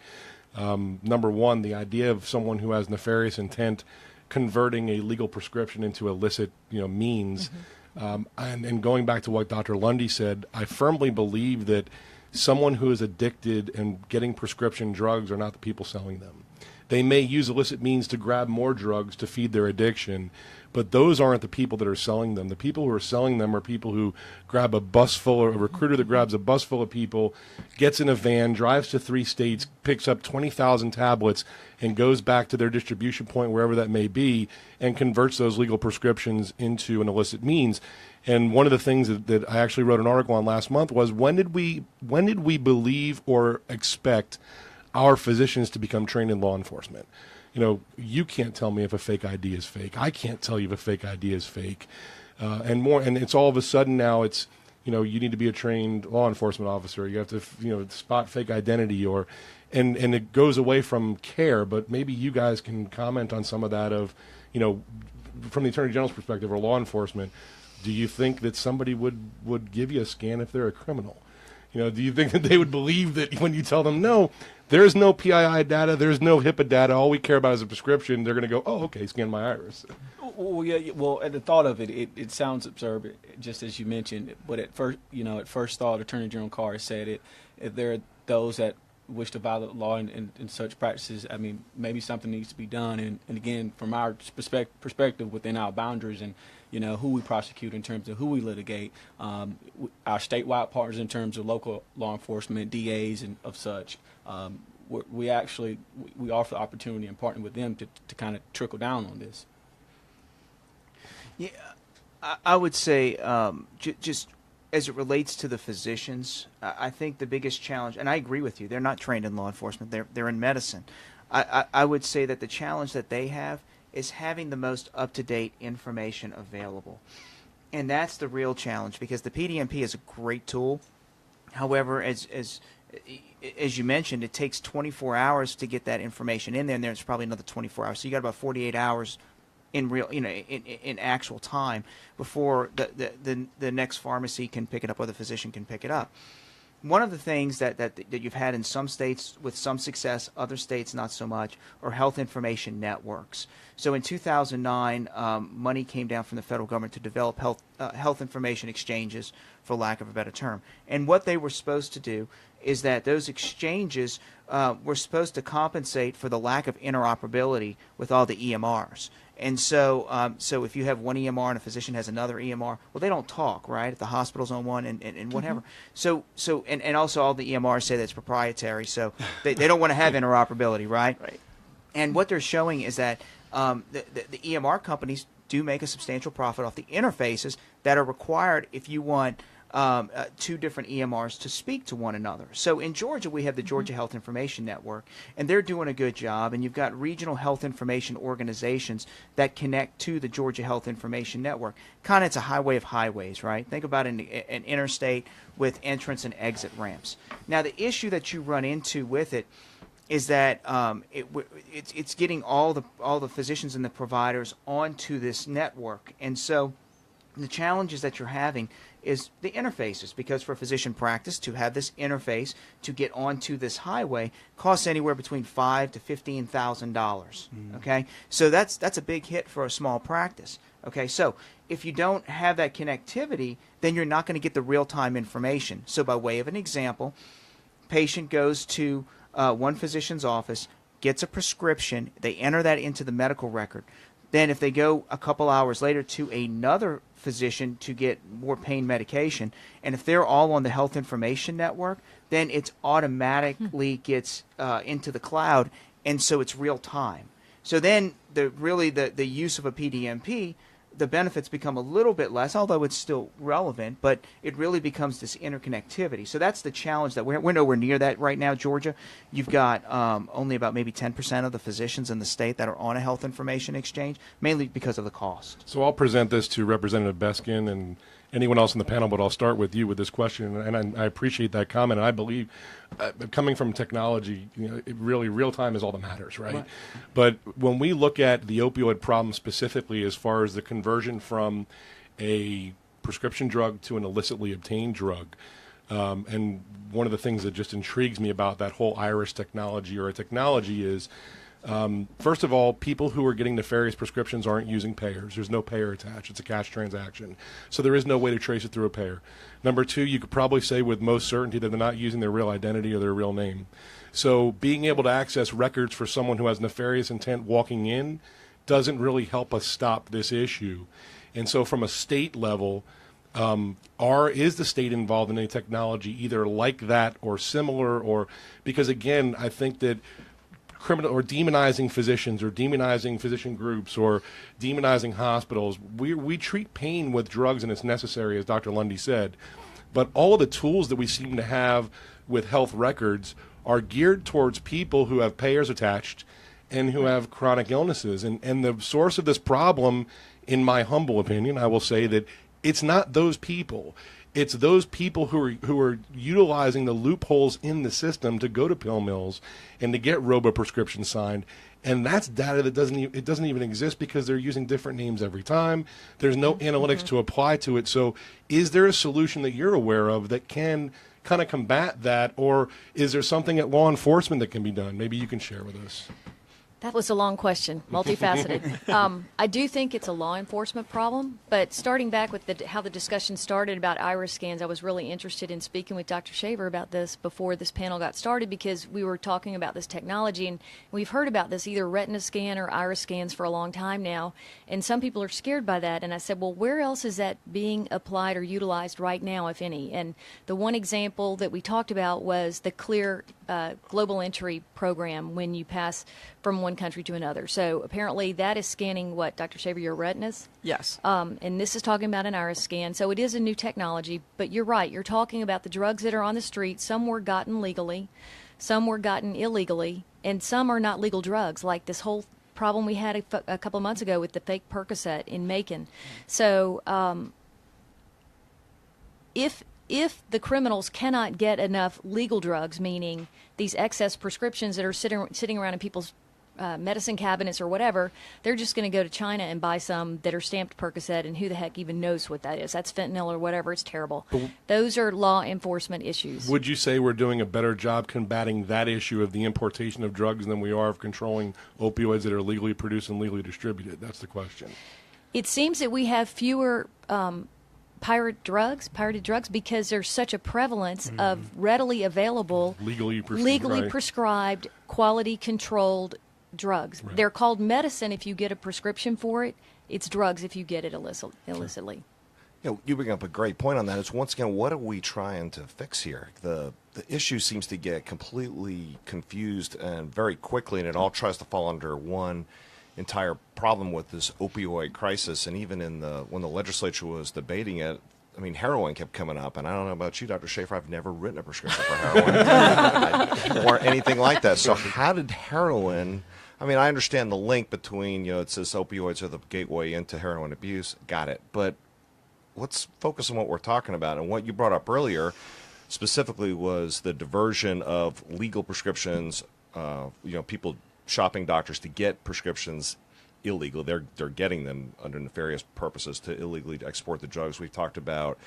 number one, the idea of someone who has nefarious intent converting a legal prescription into illicit, means, and going back to what Dr. Lundy said, I firmly believe that someone who is addicted and getting prescription drugs are not the people selling them. They may use illicit means to grab more drugs to feed their addiction, but those aren't the people that are selling them. The people who are selling them are people who grab a recruiter that grabs a bus full of people, gets in a van, drives to 3 states, picks up 20,000 tablets, and goes back to their distribution point, wherever that may be, and converts those legal prescriptions into an illicit means. And one of the things that I actually wrote an article on last month was, when did we believe or expect our physicians to become trained in law enforcement? You can't tell me if a fake ID is fake. I can't tell you if a fake ID is fake. And it's all of a sudden now it's, you need to be a trained law enforcement officer. You have to, spot fake identity and it goes away from care. But maybe you guys can comment on some of that of, from the Attorney General's perspective or law enforcement. Do you think that somebody would give you a scan if they're a criminal? Do you think that they would believe that when you tell them, no, there's no PII data, there's no HIPAA data, all we care about is a prescription, they're going to go, oh, okay, scan my iris? Well, yeah. Well, at the thought of it sounds absurd, just as you mentioned. But at first thought, Attorney General Carr said it. If there are those that wish to violate the law in such practices, I mean, maybe something needs to be done. And again, from our perspective within our boundaries and, you know, who we prosecute in terms of who we litigate, our statewide partners in terms of local law enforcement, DAs and of such, we offer the opportunity and partner with them to kind of trickle down on this. Yeah, I would say just as it relates to the physicians, I think the biggest challenge, and I agree with you, they're not trained in law enforcement, they're in medicine. I would say that the challenge that they have is having the most up-to-date information available. And that's the real challenge, because the PDMP is a great tool. However, as you mentioned, it takes 24 hours to get that information in there, and there's probably another 24 hours. So you got about 48 hours in real, you know, in actual time before the next pharmacy can pick it up or the physician can pick it up. One of the things that you've had in some states with some success, other states not so much, are health information networks. So in 2009, money came down from the federal government to develop health information exchanges, for lack of a better term. And what they were supposed to do is that those exchanges were supposed to compensate for the lack of interoperability with all the EMRs. And so if you have one EMR and a physician has another EMR, well, they don't talk, right? If the hospital's on one and whatever. Mm-hmm. And also all the EMRs say that it's proprietary, so they don't want to have interoperability, right? Right. And what they're showing is that the EMR companies do make a substantial profit off the interfaces that are required if you want two different EMRs to speak to one another. So in Georgia, we have the Georgia Health Information Network, and they're doing a good job. And you've got regional health information organizations that connect to the Georgia Health Information Network. Kind of, it's a highway of highways, right? Think about an interstate with entrance and exit ramps. Now, the issue that you run into with it is that it's getting all the physicians and the providers onto this network, and so the challenges that you're having is the interfaces, because for physician practice to have this interface to get onto this highway costs anywhere between $5,000 to $15,000. Okay, so that's a big hit for a small practice. Okay, so if you don't have that connectivity, then you're not going to get the real-time information. So by way of an example, patient goes to one physician's office, gets a prescription, they enter that into the medical record. Then if they go a couple hours later to another physician to get more pain medication, and if they're all on the health information network, then it automatically gets into the cloud, and so it's real time. So then the use of a PDMP, the benefits become a little bit less, although it's still relevant, but it really becomes this interconnectivity. So that's the challenge that we're nowhere near that right now, Georgia. You've got only about maybe 10% of the physicians in the state that are on a health information exchange, mainly because of the cost. So I'll present this to Representative Beskin and anyone else in the panel, but I'll start with you with this question, and I appreciate that comment. And I believe, coming from technology, you know, it really real time is all that matters, right? But when we look at the opioid problem specifically, as far as the conversion from a prescription drug to an illicitly obtained drug, and one of the things that just intrigues me about that whole iris technology or a technology is, first of all, people who are getting nefarious prescriptions aren't using payers. There's no payer attached. It's a cash transaction. So there is no way to trace it through a payer. Number two, you could probably say with most certainty that they're not using their real identity or their real name. So being able to access records for someone who has nefarious intent walking in doesn't really help us stop this issue. And so from a state level, is the state involved in any technology either like that or similar? Or because, again, I think that criminal or demonizing physicians or demonizing physician groups or demonizing hospitals, we treat pain with drugs and it's necessary, as Dr. Lundy said, but all of the tools that we seem to have with health records are geared towards people who have payers attached and who have chronic illnesses. And the source of this problem, in my humble opinion, I will say that it's not those people. It's those people who are utilizing the loopholes in the system to go to pill mills and to get robo-prescriptions signed. And that's data that doesn't even exist because they're using different names every time. There's no analytics to apply to it. So is there a solution that you're aware of that can kind of combat that? Or is there something at law enforcement that can be done? Maybe you can share with us. That was a long question, multifaceted. I do think it's a law enforcement problem, but starting back with how the discussion started about iris scans, I was really interested in speaking with Dr. Shaver about this before this panel got started, because we were talking about this technology, and we've heard about this, either retina scan or iris scans, for a long time now, and some people are scared by that. And I said, well, where else is that being applied or utilized right now, if any? And the one example that we talked about was the Clear global entry program, when you pass from one country to another. So apparently that is scanning, what, Dr. Shaver, your retinas? Yes. And this is talking about an iris scan. So it is a new technology, but you're right. You're talking about the drugs that are on the street. Some were gotten legally, some were gotten illegally, and some are not legal drugs, like this whole problem we had a couple of months ago with the fake Percocet in Macon. So if the criminals cannot get enough legal drugs, meaning these excess prescriptions that are sitting around in people's medicine cabinets or whatever, they're just going to go to China and buy some that are stamped Percocet, and who the heck even knows what that is? That's fentanyl or whatever. It's terrible. Those are law enforcement issues. Would you say we're doing a better job combating that issue of the importation of drugs than we are of controlling opioids that are legally produced and legally distributed? That's the question. It seems that we have fewer pirated drugs because there's such a prevalence of readily available, legally prescribed, quality controlled drugs. Right. They're called medicine if you get a prescription for it. It's drugs if you get it illicitly. You bring up a great point on that. It's, once again, what are we trying to fix here? The issue seems to get completely confused and very quickly, and it all tries to fall under one entire problem with this opioid crisis. And even when the legislature was debating it, I mean, heroin kept coming up, and I don't know about you, Dr. Schaefer, I've never written a prescription for heroin or anything like that. So how did heroin, I mean, I understand the link between, it says opioids are the gateway into heroin abuse. Got it. But let's focus on what we're talking about. And what you brought up earlier specifically was the diversion of legal prescriptions, people shopping doctors to get prescriptions illegally. They're getting them under nefarious purposes to illegally export the drugs. We've talked about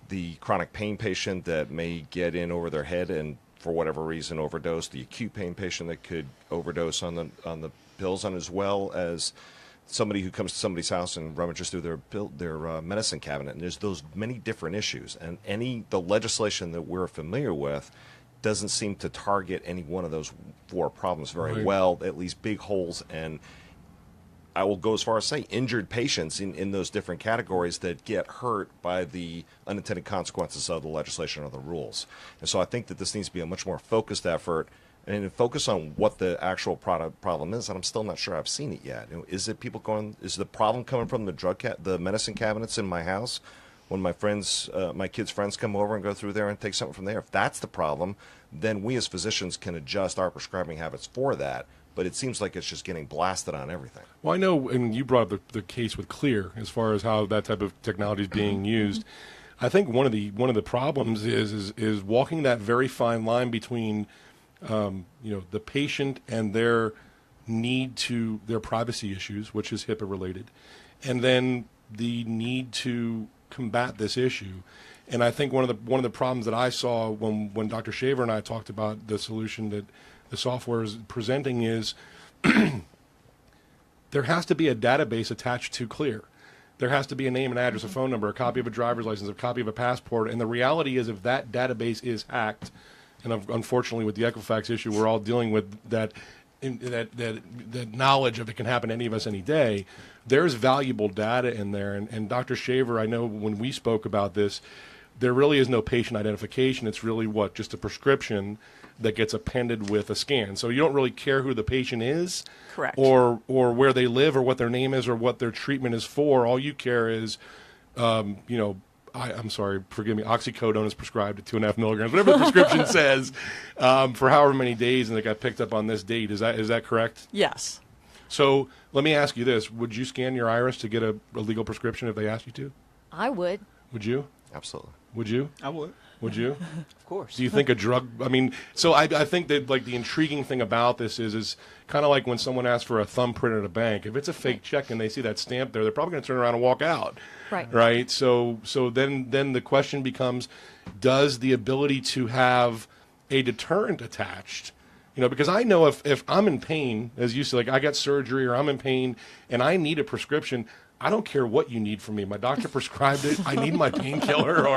the chronic pain patient that may get in over their head and for whatever reason overdose, the acute pain patient that could overdose on the pills, and as well as somebody who comes to somebody's house and rummages through their medicine cabinet. And there's those many different issues, and the legislation that we're familiar with doesn't seem to target any one of those four problems very well, at least big holes, and I will go as far as say injured patients in those different categories that get hurt by the unintended consequences of the legislation or the rules. And so I think that this needs to be a much more focused effort and focus on what the actual problem is, and I'm still not sure I've seen it yet. Is the problem coming from the medicine cabinets in my house? When my kids' friends come over and go through there and take something from there, if that's the problem, then we as physicians can adjust our prescribing habits for that. But it seems like it's just getting blasted on everything. Well, I know, and you brought up the case with Clear as far as how that type of technology is being used. I think one of the problems is walking that very fine line between the patient and their need to their privacy issues, which is HIPAA related, and then the need to combat this issue. And I think one of the problems that I saw when Dr. Shaver and I talked about the solution that the software is presenting is there has to be a database attached to Clear. There has to be a name and address, a phone number, a copy of a driver's license, a copy of a passport. And the reality is, if that database is hacked, and unfortunately with the Equifax issue, we're all dealing with that knowledge of it can happen to any of us any day. There's valuable data in there. And Dr. Shaver, I know when we spoke about this, there really is no patient identification. It's really just a prescription that gets appended with a scan. So you don't really care who the patient is, correct, or where they live, or what their name is, or what their treatment is for. All you care is, I'm sorry, forgive me, oxycodone is prescribed at 2.5 milligrams, whatever the prescription says, for however many days, and it got picked up on this date. Is that correct? Yes. So let me ask you this: would you scan your iris to get a legal prescription if they asked you to? I would. Would you? Absolutely. Would you? I would. Would you? Of course. Do you think a drug? I mean, so I think that the intriguing thing about this is kind of like when someone asks for a thumbprint at a bank. If it's a fake check and they see that stamp there, they're probably going to turn around and walk out. Right. Right. So then the question becomes, does the ability to have a deterrent attached, Because I know if I'm in pain, as you said, like I got surgery or I'm in pain and I need a prescription, I don't care what you need from me. My doctor prescribed it. I need my painkiller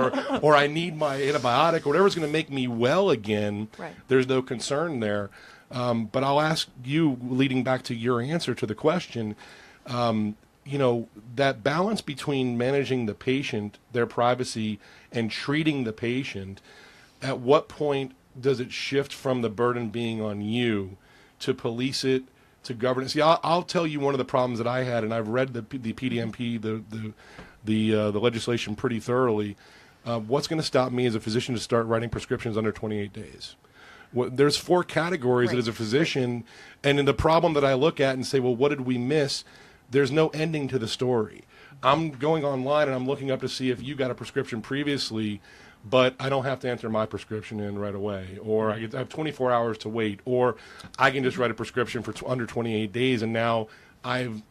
or I need my antibiotic or whatever's going to make me well again. Right. There's no concern there. But I'll ask you, leading back to your answer to the question, that balance between managing the patient, their privacy, and treating the patient, at what point does it shift from the burden being on you to police it, to govern it? See, I'll tell you one of the problems that I had, and I've read the PDMP, the legislation pretty thoroughly. What's going to stop me as a physician to start writing prescriptions under 28 days? There's 4 categories Right. that as a physician, and in the problem that I look at and say, well, what did we miss? There's no ending to the story. I'm going online and I'm looking up to see if you got a prescription previously, but I don't have to enter my prescription in right away, or I have 24 hours to wait, or I can just write a prescription for under 28 days, and now I've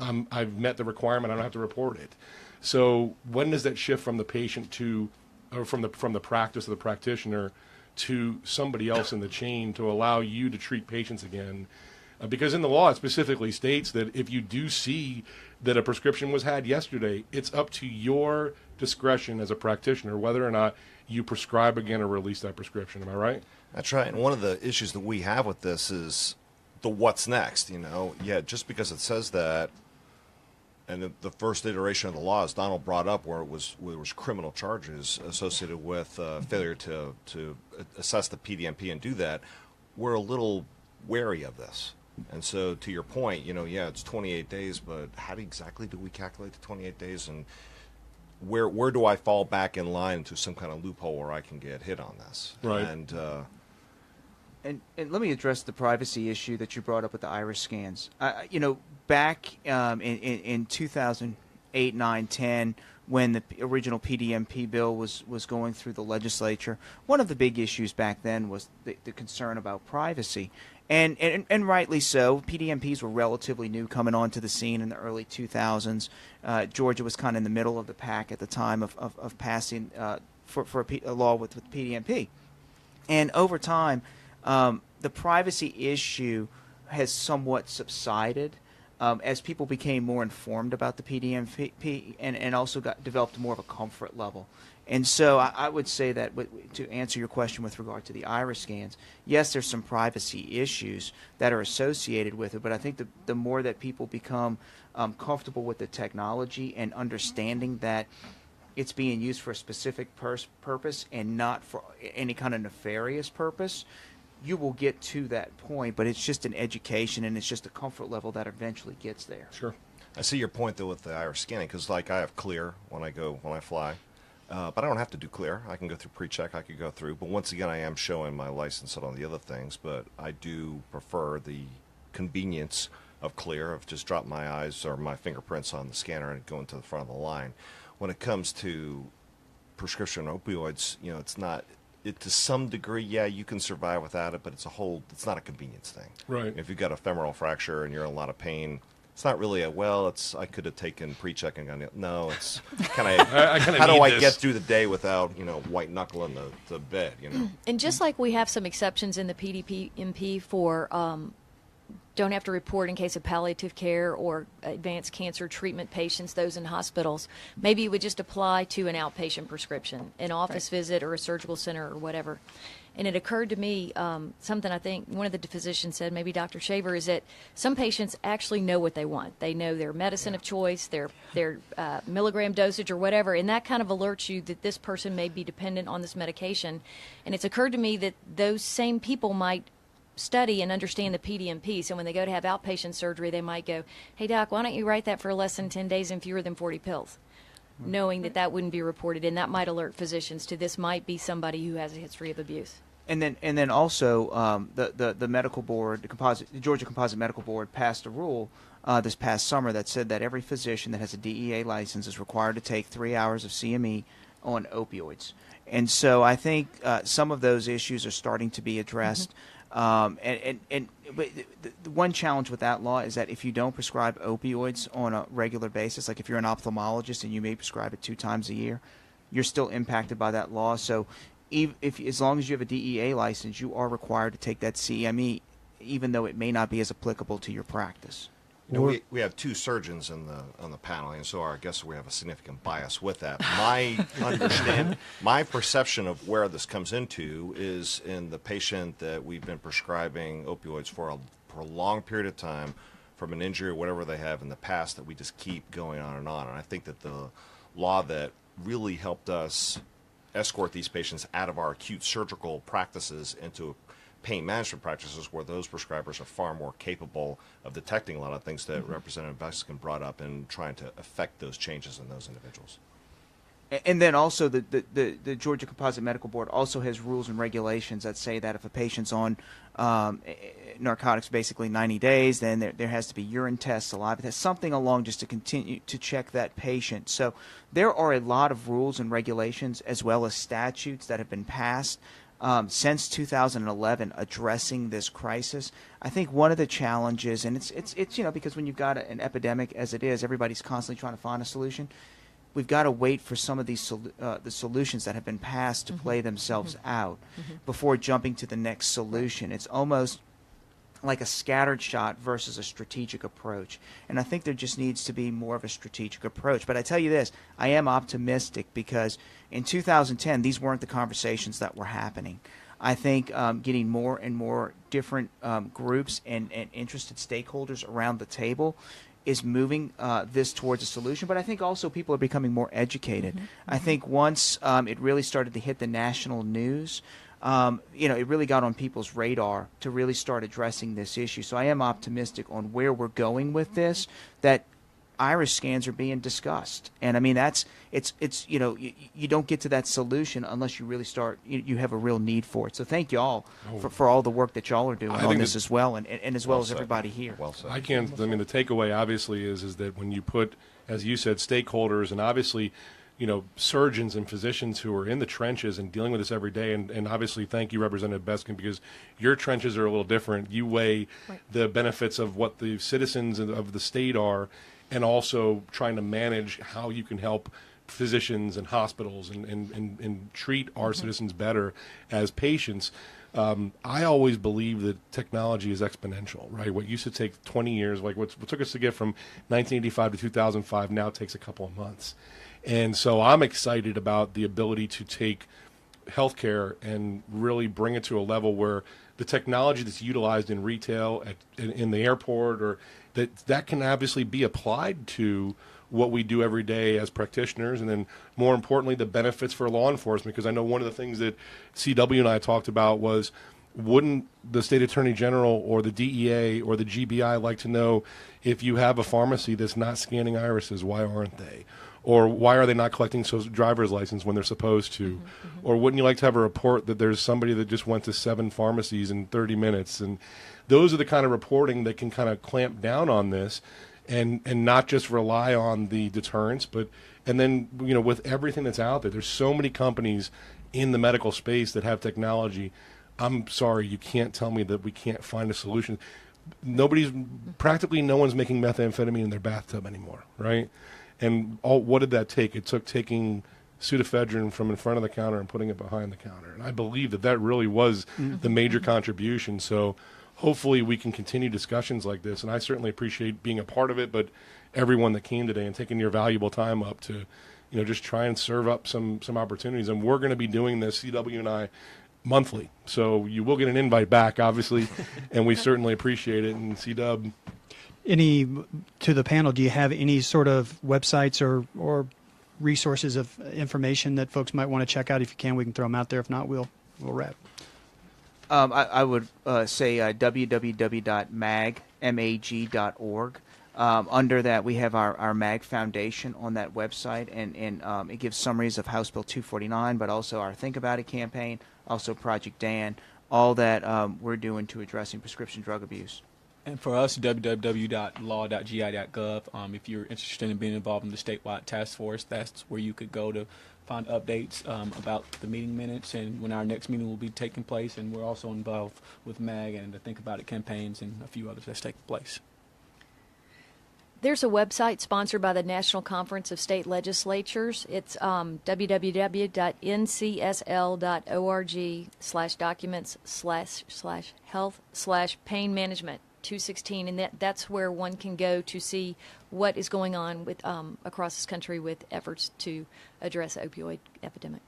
met the requirement. I don't have to report it. So when does that shift from the patient or from the practice of the practitioner to somebody else in the chain to allow you to treat patients again? Because in the law, it specifically states that if you do see that a prescription was had yesterday, it's up to your discretion as a practitioner whether or not you prescribe again or release that prescription. Am I right? That's right. And one of the issues that we have with this is the what's next. Yeah, just because it says that, and the first iteration of the law, as Donald brought up, where it was criminal charges associated with failure to assess the PDMP and do that, we're a little wary of this. And so, to your point, yeah, it's 28 days, but how exactly do we calculate the 28 days, and where do I fall back in line into some kind of loophole where I can get hit on this? Right. And let me address the privacy issue that you brought up with the iris scans. Back in 2008, 9, 10, when the original PDMP bill was going through the legislature, one of the big issues back then was the concern about privacy. And rightly so. PDMPs were relatively new, coming onto the scene in the early 2000s. Georgia was kind of in the middle of the pack at the time of passing for a law with PDMP. And over time, the privacy issue has somewhat subsided as people became more informed about the PDMP and also developed more of a comfort level. And so I would say that to answer your question with regard to the iris scans, yes, there's some privacy issues that are associated with it, but I think the more that people become comfortable with the technology and understanding that it's being used for a specific purpose and not for any kind of nefarious purpose, you will get to that point. But it's just an education, and it's just a comfort level that eventually gets there. Sure. I see your point, though, with the iris scanning, because I have Clear when I fly. But I don't have to do Clear. I can go through pre-check. I could go through. But once again, I am showing my license and all the other things. But I do prefer the convenience of Clear, of just dropping my eyes or my fingerprints on the scanner and going to the front of the line. When it comes to prescription opioids, it's not. To some degree, yeah, you can survive without it, but it's not a convenience thing. Right. If you've got a femoral fracture and you're in a lot of pain, it's not really I could have taken pre-check and gone, no, it's kind of, how do I get through the day without, white knuckling the bed, And just like we have some exceptions in the PDMP for don't have to report in case of palliative care or advanced cancer treatment patients, those in hospitals, maybe it would just apply to an outpatient prescription, an office visit or a surgical center or whatever. And it occurred to me, something I think one of the physicians said, maybe Dr. Shaver, is that some patients actually know what they want. They know their medicine of choice, their milligram dosage or whatever, and that kind of alerts you that this person may be dependent on this medication. And it's occurred to me that those same people might study and understand the PDMP. So when they go to have outpatient surgery, they might go, hey, doc, why don't you write that for less than 10 days and fewer than 40 pills? Knowing that wouldn't be reported, and that might alert physicians to this might be somebody who has a history of abuse. And then also the medical board, the Georgia Composite Medical Board, passed a rule this past summer that said that every physician that has a DEA license is required to take 3 hours of CME on opioids. And so I think some of those issues are starting to be addressed. But the one challenge with that law is that if you don't prescribe opioids on a regular basis, like if you're an ophthalmologist and you may prescribe it 2 times a year, you're still impacted by that law. So as long as you have a DEA license, you are required to take that CME even though it may not be as applicable to your practice. You know, we have two surgeons on the panel, and so I guess we have a significant bias with that. My perception of where this comes into is in the patient that we've been prescribing opioids for a prolonged period of time from an injury or whatever they have in the past, that we just keep going on. And I think that the law that really helped us escort these patients out of our acute surgical practices into pain management practices, where those prescribers are far more capable of detecting a lot of things that Representative Beskin brought up and trying to affect those changes in those individuals. And then also the Georgia Composite Medical Board also has rules and regulations that say that if a patient's on narcotics basically 90 days, then there has to be urine tests, saliva tests, something along just to continue to check that patient. So there are a lot of rules and regulations as well as statutes that have been passed since 2011 addressing this crisis. I think one of the challenges, and it's you know, because when you've got an epidemic as it is, everybody's constantly trying to find a solution. We've got to wait for some of these the solutions that have been passed to play themselves out before jumping to the next solution. It's almost like a scattered shot versus a strategic approach. And I think there just needs to be more of a strategic approach. But I tell you this, I am optimistic because in 2010, these weren't the conversations that were happening. I think getting more and more different groups and interested stakeholders around the table is moving this towards a solution, but I think also people are becoming more educated. I think once it really started to hit the national news, you know, it really got on people's radar to really start addressing this issue. So I am optimistic on where we're going with this, that iris scans are being discussed. And I mean, it's you know, you don't get to that solution unless you really start, you have a real need for it. So thank you all for all the work that y'all are doing on this as well, and as well as everybody here. Well said. I mean, the takeaway obviously is that when you put, as you said, stakeholders and obviously, you know, surgeons and physicians who are in the trenches and dealing with this every day, and obviously thank you, Representative Beskin, because your trenches are a little different. You weigh the benefits of what the citizens of the state are, and also trying to manage how you can help physicians and hospitals and treat our citizens better as patients. I always believe that technology is exponential, right? What used to take 20 years, like what took us to get from 1985 to 2005, now takes a couple of months. And so I'm excited about the ability to take healthcare and really bring it to a level where the technology that's utilized in retail, in the airport, or that can obviously be applied to what we do every day as practitioners, and then more importantly, the benefits for law enforcement. Because I know one of the things that CW and I talked about was, wouldn't the state attorney general or the DEA or the GBI like to know if you have a pharmacy that's not scanning irises, why aren't they? Or why are they not collecting driver's license when they're supposed to? Or wouldn't you like to have a report that there's somebody that just went to 7 pharmacies in 30 minutes? And those are the kind of reporting that can kind of clamp down on this and not just rely on the deterrence, and then, you know, with everything that's out there, there's so many companies in the medical space that have technology. I'm sorry, you can't tell me that we can't find a solution. Practically no one's making methamphetamine in their bathtub anymore, right? And what did that take? It took taking pseudoephedrine from in front of the counter and putting it behind the counter. And I believe that really was the major contribution. So hopefully we can continue discussions like this. And I certainly appreciate being a part of it, but everyone that came today and taking your valuable time up to, you know, just try and serve up some opportunities. And we're going to be doing this, CW and I, monthly. So you will get an invite back, obviously, and we certainly appreciate it. And CW. To the panel, do you have any sort of websites or resources of information that folks might want to check out? If you can, we can throw them out there. If not, we'll wrap. I would say www.mag.org. Under that, we have our MAG Foundation on that website, and it gives summaries of House Bill 249, but also our Think About It campaign, also Project Dan, all that we're doing to addressing prescription drug abuse. And for us, www.law.gi.gov. If you're interested in being involved in the statewide task force, that's where you could go to find updates about the meeting minutes and when our next meeting will be taking place. And we're also involved with MAG and the Think About It campaigns and a few others that's taking place. There's a website sponsored by the National Conference of State Legislatures. It's www.ncsl.org/documents/health/pain management 216, and that's where one can go to see what is going on with across this country with efforts to address the opioid epidemic.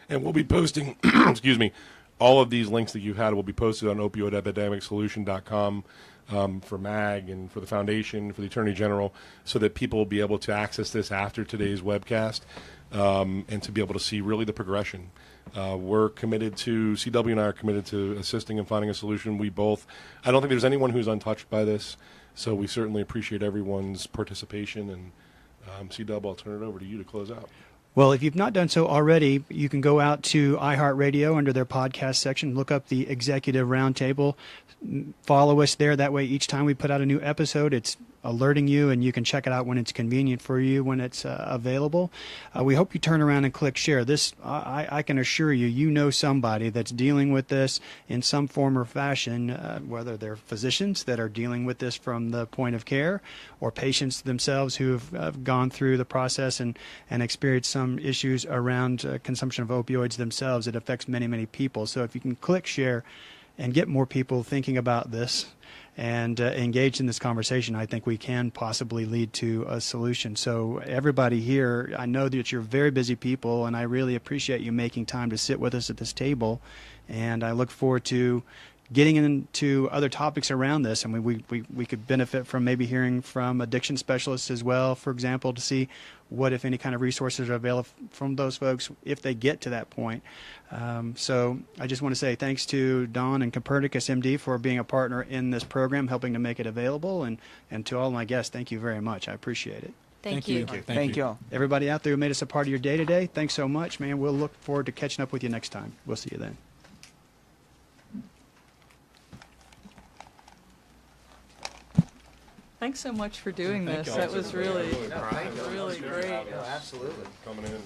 And we'll be posting, excuse me, all of these links that you've had will be posted on opioidepidemicsolution.com for MAG and for the Foundation, for the Attorney General, so that people will be able to access this after today's webcast and to be able to see really the progression. We're committed to, CW and I are committed to assisting and finding a solution. I don't think there's anyone who's untouched by this, so we certainly appreciate everyone's participation. And CW, I'll turn it over to you to close out. Well, if you've not done so already, you can go out to iHeartRadio under their podcast section, look up the Executive Roundtable, follow us there. That way, each time we put out a new episode, it's alerting you, and you can check it out when it's convenient for you, when it's available. We hope you turn around and click share. This, I can assure you, you know somebody that's dealing with this in some form or fashion, whether they're physicians that are dealing with this from the point of care, or patients themselves who have gone through the process and experienced some issues around consumption of opioids themselves. It affects many, many people. So if you can click share and get more people thinking about this and engaged in this conversation, I think we can possibly lead to a solution. So everybody here, I know that you're very busy people, and I really appreciate you making time to sit with us at this table. And I look forward to getting into other topics around this. I mean, we could benefit from maybe hearing from addiction specialists as well, for example, to see what, if any, kind of resources are available from those folks if they get to that point. So I just want to say thanks to Don and CopernicusMD for being a partner in this program, helping to make it available, and to all my guests, thank you very much. I appreciate it. Thank you. Thank you all. Everybody out there who made us a part of your day today, thanks so much, man. We'll look forward to catching up with you next time. We'll see you then. Thanks so much for doing Thank this. you all. That was really, No, thank you. really great. No, absolutely. Coming in.